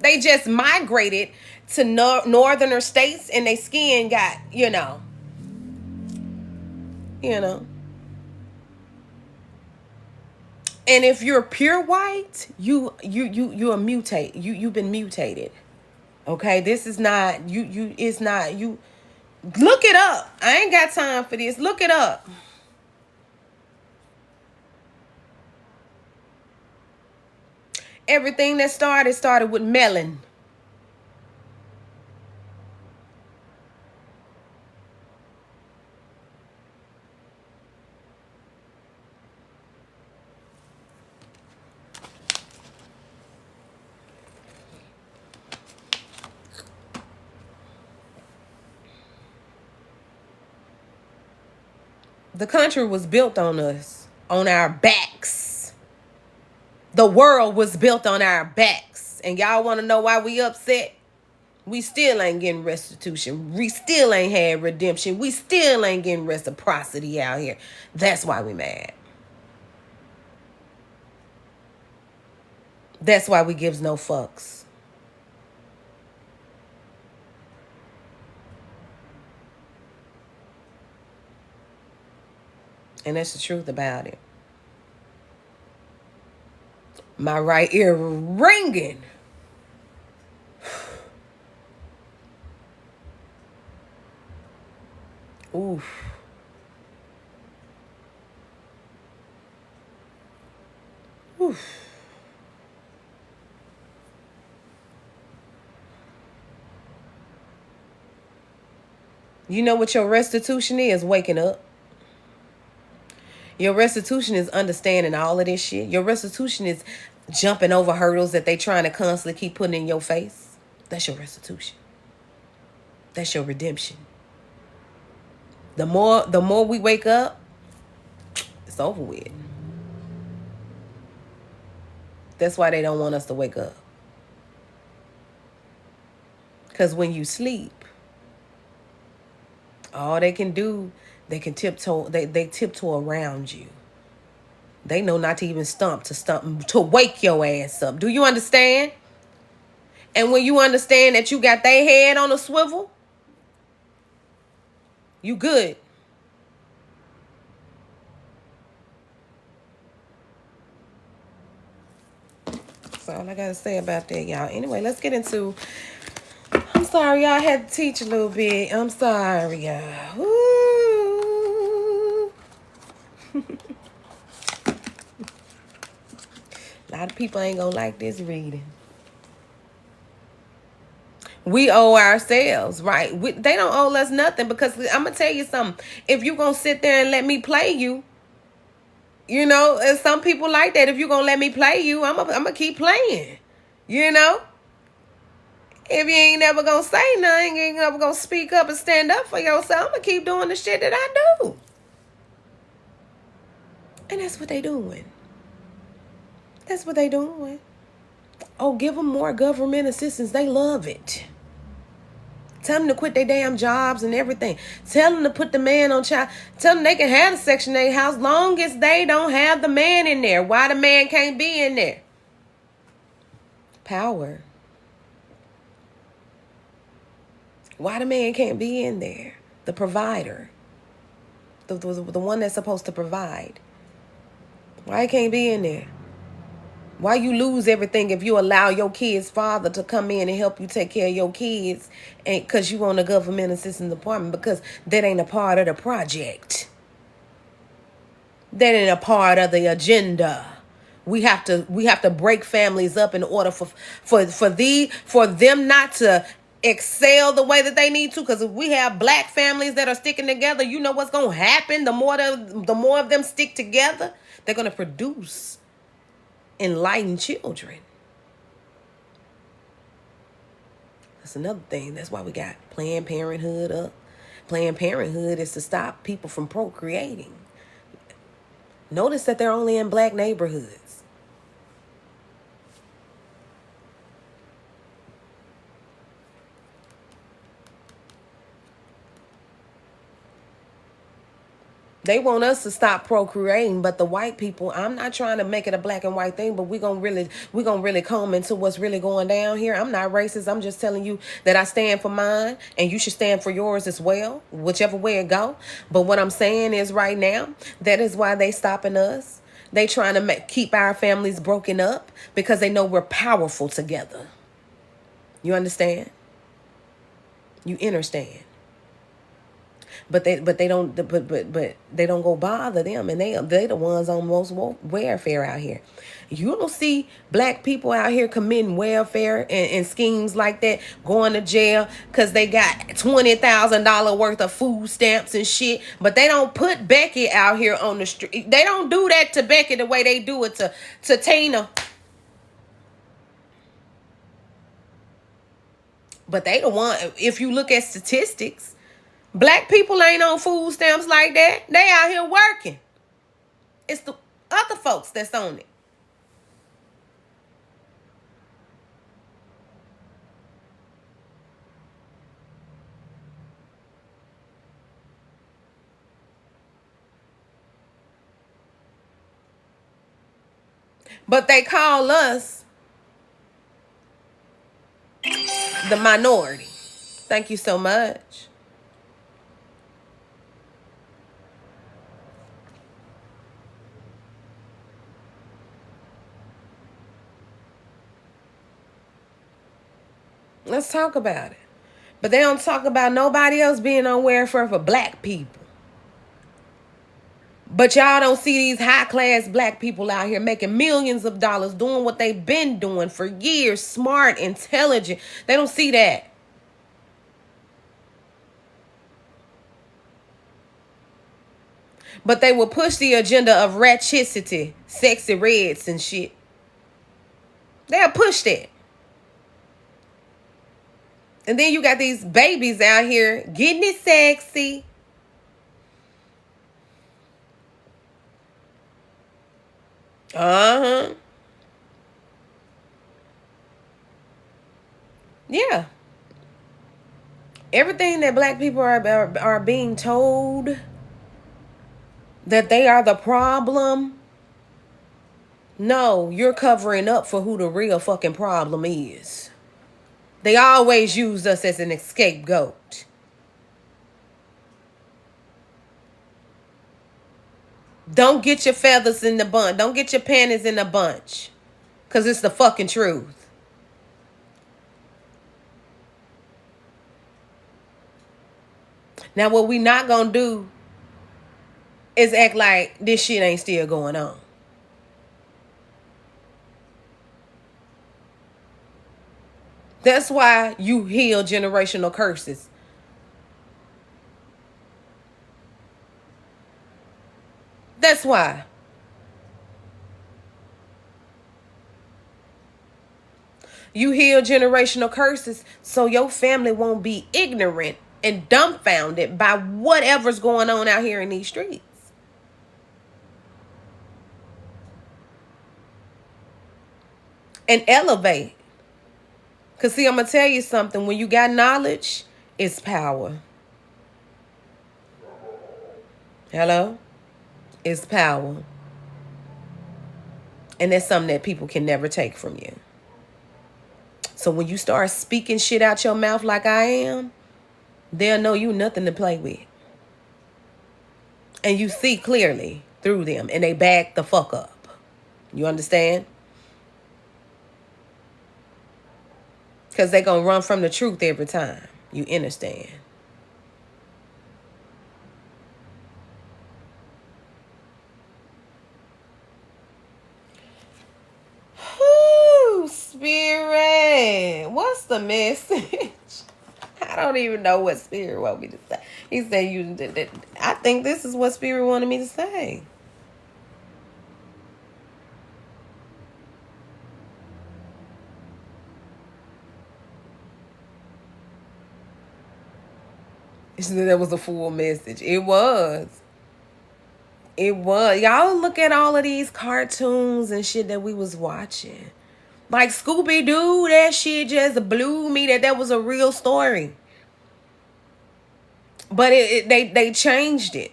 They just migrated to northerner states and their skin got, you know. And if you're pure white, you're mutate. You've been mutated. Okay, this is not you. It's not you. Look it up. I ain't got time for this. Look it up. Everything that started with melon. The country was built on us, on our backs. The world was built on our backs. And y'all want to know why we upset? We still ain't getting restitution. We still ain't had redemption. We still ain't getting reciprocity out here. That's why we mad. That's why we gives no fucks. And that's the truth about it. My right ear ringing. Oof. Oof. You know what your restitution is? Waking up. Your restitution is understanding all of this shit. Your restitution is jumping over hurdles that they trying to constantly keep putting in your face. That's your restitution. That's your redemption. The more we wake up, it's over with. That's why they don't want us to wake up. Because when you sleep, all they can do, they can tiptoe. They tiptoe around you. They know not to even to wake your ass up. Do you understand? And when you understand that you got their head on a swivel, you good. That's all I gotta say about that, y'all. Anyway, let's get into... I'm sorry, y'all. I had to teach a little bit. I'm sorry, y'all. Ooh. A lot of people ain't gonna like this reading. We owe ourselves, right? They don't owe us nothing, because I'm going to tell you something. If you're going to sit there and let me play you, you know, and some people like that. If you're going to let me play you, I'm going to keep playing, you know? If you ain't never going to say nothing, you ain't never going to speak up and stand up for yourself, I'm going to keep doing the shit that I do. And that's what they doing. That's what they doing. Oh, give them more government assistance. They love it. Tell them to quit their damn jobs and everything. Tell them to put the man on child. Tell them they can have the Section 8 house long as they don't have the man in there. Why the man can't be in there? Power. Why the man can't be in there? The provider. The one that's supposed to provide. Why he can't be in there? Why you lose everything if you allow your kid's father to come in and help you take care of your kids, and because you on a government assistance department, because that ain't a part of the project. That ain't a part of the agenda. We have to break families up in order for them not to excel the way that they need to. Because if we have black families that are sticking together, you know what's gonna happen. The more of them stick together, they're gonna produce enlightened children. That's another thing. That's why we got Planned Parenthood up. Planned Parenthood is to stop people from procreating. Notice that they're only in black neighborhoods. They want us to stop procreating, but the white people, I'm not trying to make it a black and white thing, but we're gonna really comb into what's really going down here. I'm not racist. I'm just telling you that I stand for mine, and you should stand for yours as well, whichever way it go. But what I'm saying is, right now, that is why they stopping us. They trying to keep our families broken up because they know we're powerful together. You understand? You understand? But they don't go bother them, and they the ones on most welfare out here. You don't see black people out here committing welfare and schemes like that, going to jail because they got $20,000 worth of food stamps and shit. But they don't put Becky out here on the street. They don't do that to Becky the way they do it to Tina. But they the one. If you look at statistics, black people ain't on food stamps like that. They out here working. It's the other folks that's on it. But they call us the minority. Thank you so much. Let's talk about it. But they don't talk about nobody else being on welfare for black people. But y'all don't see these high-class black people out here making millions of dollars, doing what they've been doing for years, smart, intelligent. They don't see that. But they will push the agenda of ratchicity, sexy reds and shit. They'll push that. And then you got these babies out here getting it sexy. Uh-huh. Yeah. Everything that black people are being told that they are the problem. No, you're covering up for who the real fucking problem is. They always use us as an scapegoat. Don't get your feathers in the bunch. Don't get your panties in a bunch. Because it's the fucking truth. Now, what we not going to do is act like this shit ain't still going on. That's why you heal generational curses. That's why. You heal generational curses so your family won't be ignorant and dumbfounded by whatever's going on out here in these streets. And elevate. Because, see, I'm going to tell you something. When you got knowledge, it's power. Hello? It's power. And that's something that people can never take from you. So when you start speaking shit out your mouth like I am, they'll know you nothing to play with. And you see clearly through them, and they back the fuck up. You understand? Because they going to run from the truth every time. You understand? Whoo, Spirit. What's the message? I don't even know what Spirit want me to say. He said, I think this is what Spirit wanted me to say. That was a full message. It was. It was. Y'all look at all of these cartoons and shit that we was watching. Like Scooby-Doo, that shit just blew me that was a real story. But they changed it.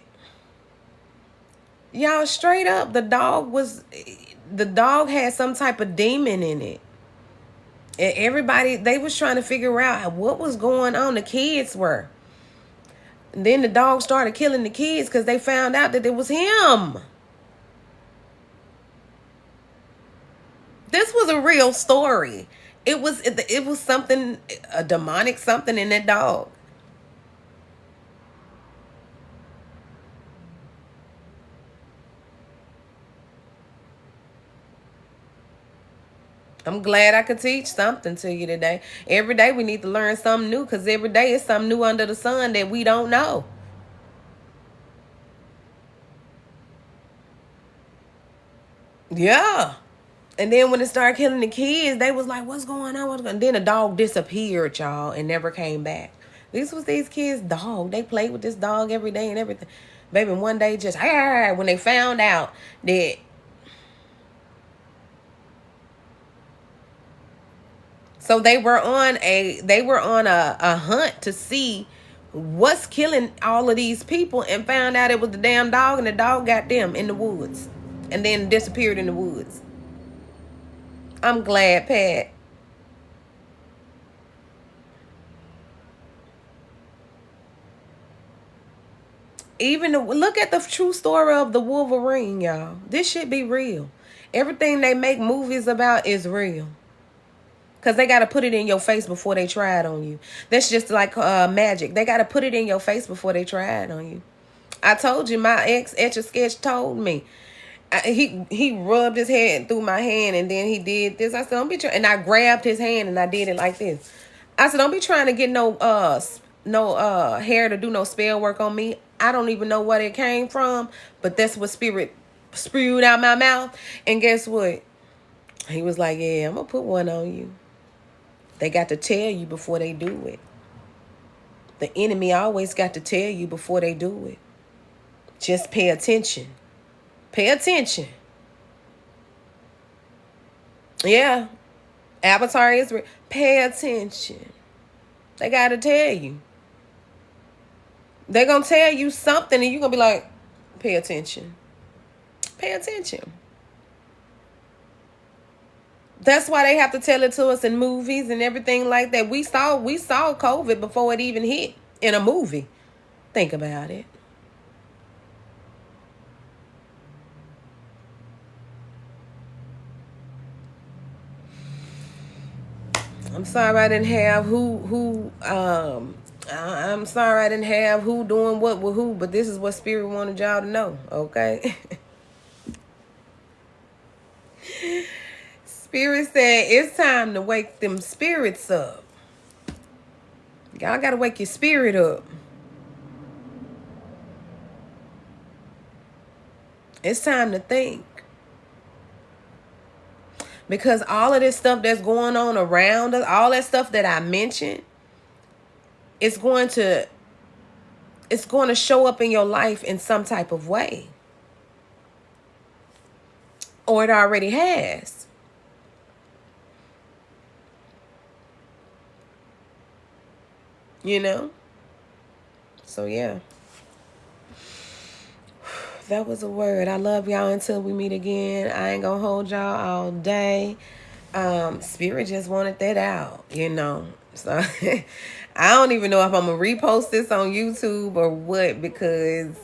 Y'all, straight up, the dog had some type of demon in it. And everybody, they was trying to figure out what was going on. The kids were. And then the dog started killing the kids because they found out that it was him. This was a real story. It was something, a demonic something in that dog. I'm glad I could teach something to you today. Every day we need to learn something new, because every day is something new under the sun that we don't know. Yeah. And then when it started killing the kids, they was like, what's going on? And then the dog disappeared, y'all, and never came back. This was these kids' dog. They played with this dog every day and everything. Baby, one day just, when they found out that so they were on a hunt to see what's killing all of these people, and found out it was the damn dog, and the dog got them in the woods and then disappeared in the woods. I'm glad, Pat. Even look at the true story of the Wolverine, y'all. This shit be real. Everything they make movies about is real. Because they got to put it in your face before they try it on you. That's just like magic. They got to put it in your face before they try it on you. I told you, my ex Etch-a-Sketch told me. He rubbed his hand through my hand, and then he did this. I said, don't be trying. And I grabbed his hand and I did it like this. I said, don't be trying to get no hair to do no spell work on me. I don't even know where it came from, but that's what Spirit spewed out my mouth. And guess what? He was like, yeah, I'm going to put one on you. They got to tell you before they do it. The enemy always got to tell you before they do it. Just pay attention. Pay attention. Yeah. Avatar is real. Pay attention. They got to tell you. They're going to tell you something and you're going to be like, pay attention. Pay attention. That's why they have to tell it to us in movies and everything like that. We saw COVID before it even hit in a movie. Think about it. I'm sorry I didn't have I'm sorry I didn't have who doing what with who, but this is what Spirit wanted y'all to know, okay? Spirit said it's time to wake them spirits up. Y'all gotta wake your spirit up. It's time to think. Because all of this stuff that's going on around us, all that stuff that I mentioned, it's going to show up in your life in some type of way. Or it already has. You know? So yeah. That was a word. I love y'all until we meet again. I ain't gonna hold y'all all day. Spirit just wanted that out, you know. So I don't even know if I'm gonna repost this on YouTube or what, because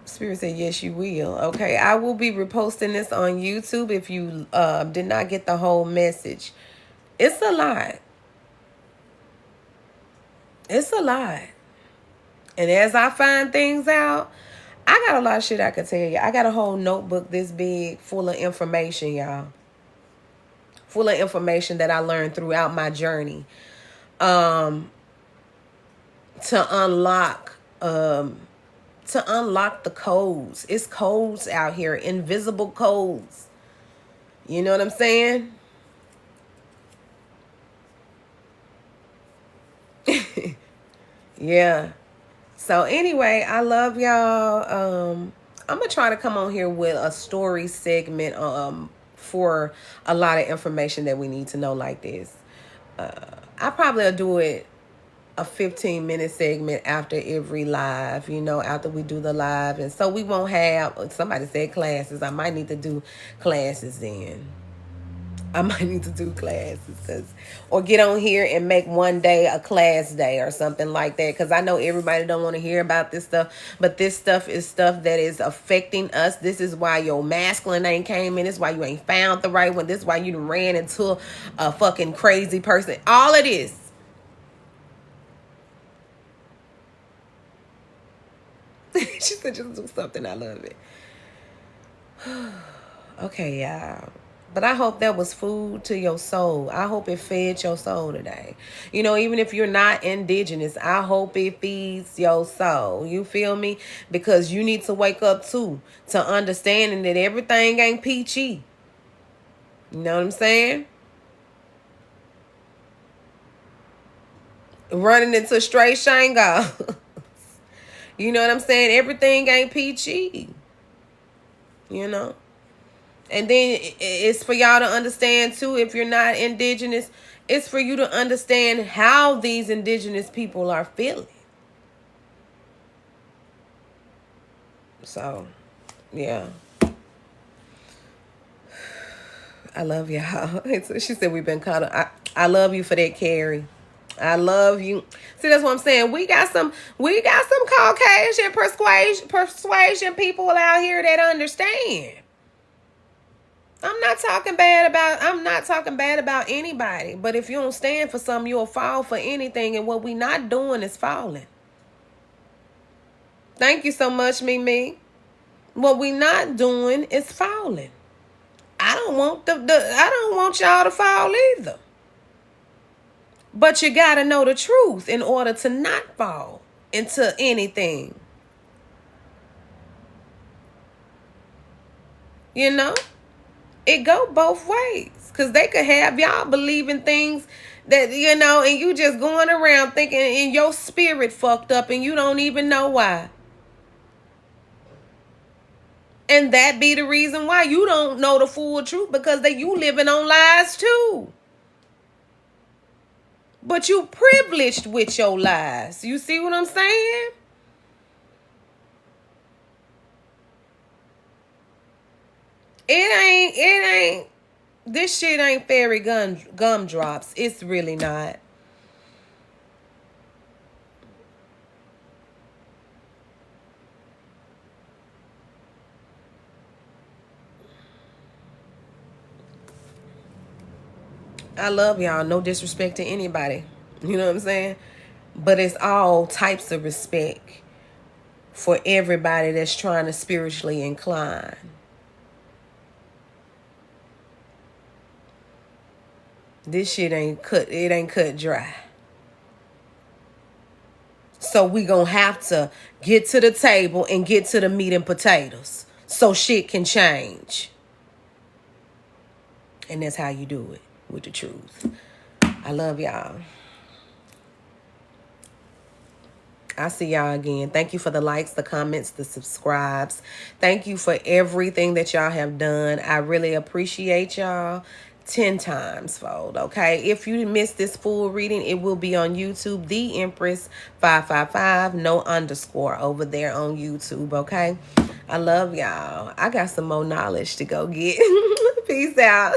Spirit said yes you will. Okay, I will be reposting this on YouTube if you did not get the whole message. It's a lot. It's a lot. And as I find things out, I got a lot of shit I could tell you. I got a whole notebook this big full of information, y'all. Full of information that I learned throughout my journey. To unlock the codes. It's codes out here, invisible codes. You know what I'm saying? Yeah. So anyway, I love y'all. I'm gonna try to come on here with a story segment for a lot of information that we need to know like this. I probably will do it a 15-minute segment after every live, you know, after we do the live. And so we won't have, somebody said classes. I might need to do classes then. I might need to do classes, or get on here and make one day a class day or something like that. Because I know everybody don't want to hear about this stuff, but this stuff is stuff that is affecting us. This is why your masculine ain't came in. This is why you ain't found the right one. This is why you ran into a fucking crazy person. All of this. She said just do something. I love it. Okay, y'all. But I hope that was food to your soul. I hope it fed your soul today. You know, even if you're not indigenous, I hope it feeds your soul. You feel me? Because you need to wake up too, to understanding that everything ain't peachy. You know what I'm saying? Running into straight Shango. You know what I'm saying? Everything ain't peachy. You know? And then it's for y'all to understand, too, if you're not indigenous, it's for you to understand how these indigenous people are feeling. So, yeah. I love y'all. She said we've been caught up. I love you for that, Carrie. I love you. See, that's what I'm saying. We got some Caucasian persuasion people out here that understand. I'm not talking bad about anybody. But if you don't stand for something, you'll fall for anything. And what we not doing is falling. Thank you so much, Mimi. What we not doing is falling. I don't want y'all to fall either. But you gotta know the truth in order to not fall into anything. You know? It go both ways. Because they could have y'all believing things that, you know, and you just going around thinking in your spirit fucked up and you don't even know why. And that be the reason why you don't know the full truth, because you living on lies too. But you privileged with your lies. You see what I'm saying? This shit ain't fairy gumdrops. It's really not. I love y'all. No disrespect to anybody. You know what I'm saying? But it's all types of respect for everybody that's trying to spiritually incline. This shit ain't cut. It ain't cut dry. So we gonna have to get to the table and get to the meat and potatoes so shit can change. And that's how you do it, with the truth. I love y'all. I'll see y'all again. Thank you for the likes, the comments, the subscribes. Thank you for everything that y'all have done. I really appreciate y'all 10 times fold, okay? If you missed this full reading, it will be on YouTube, The Empress 555, no underscore over there on YouTube, okay? I love y'all. I got some more knowledge to go get. Peace out.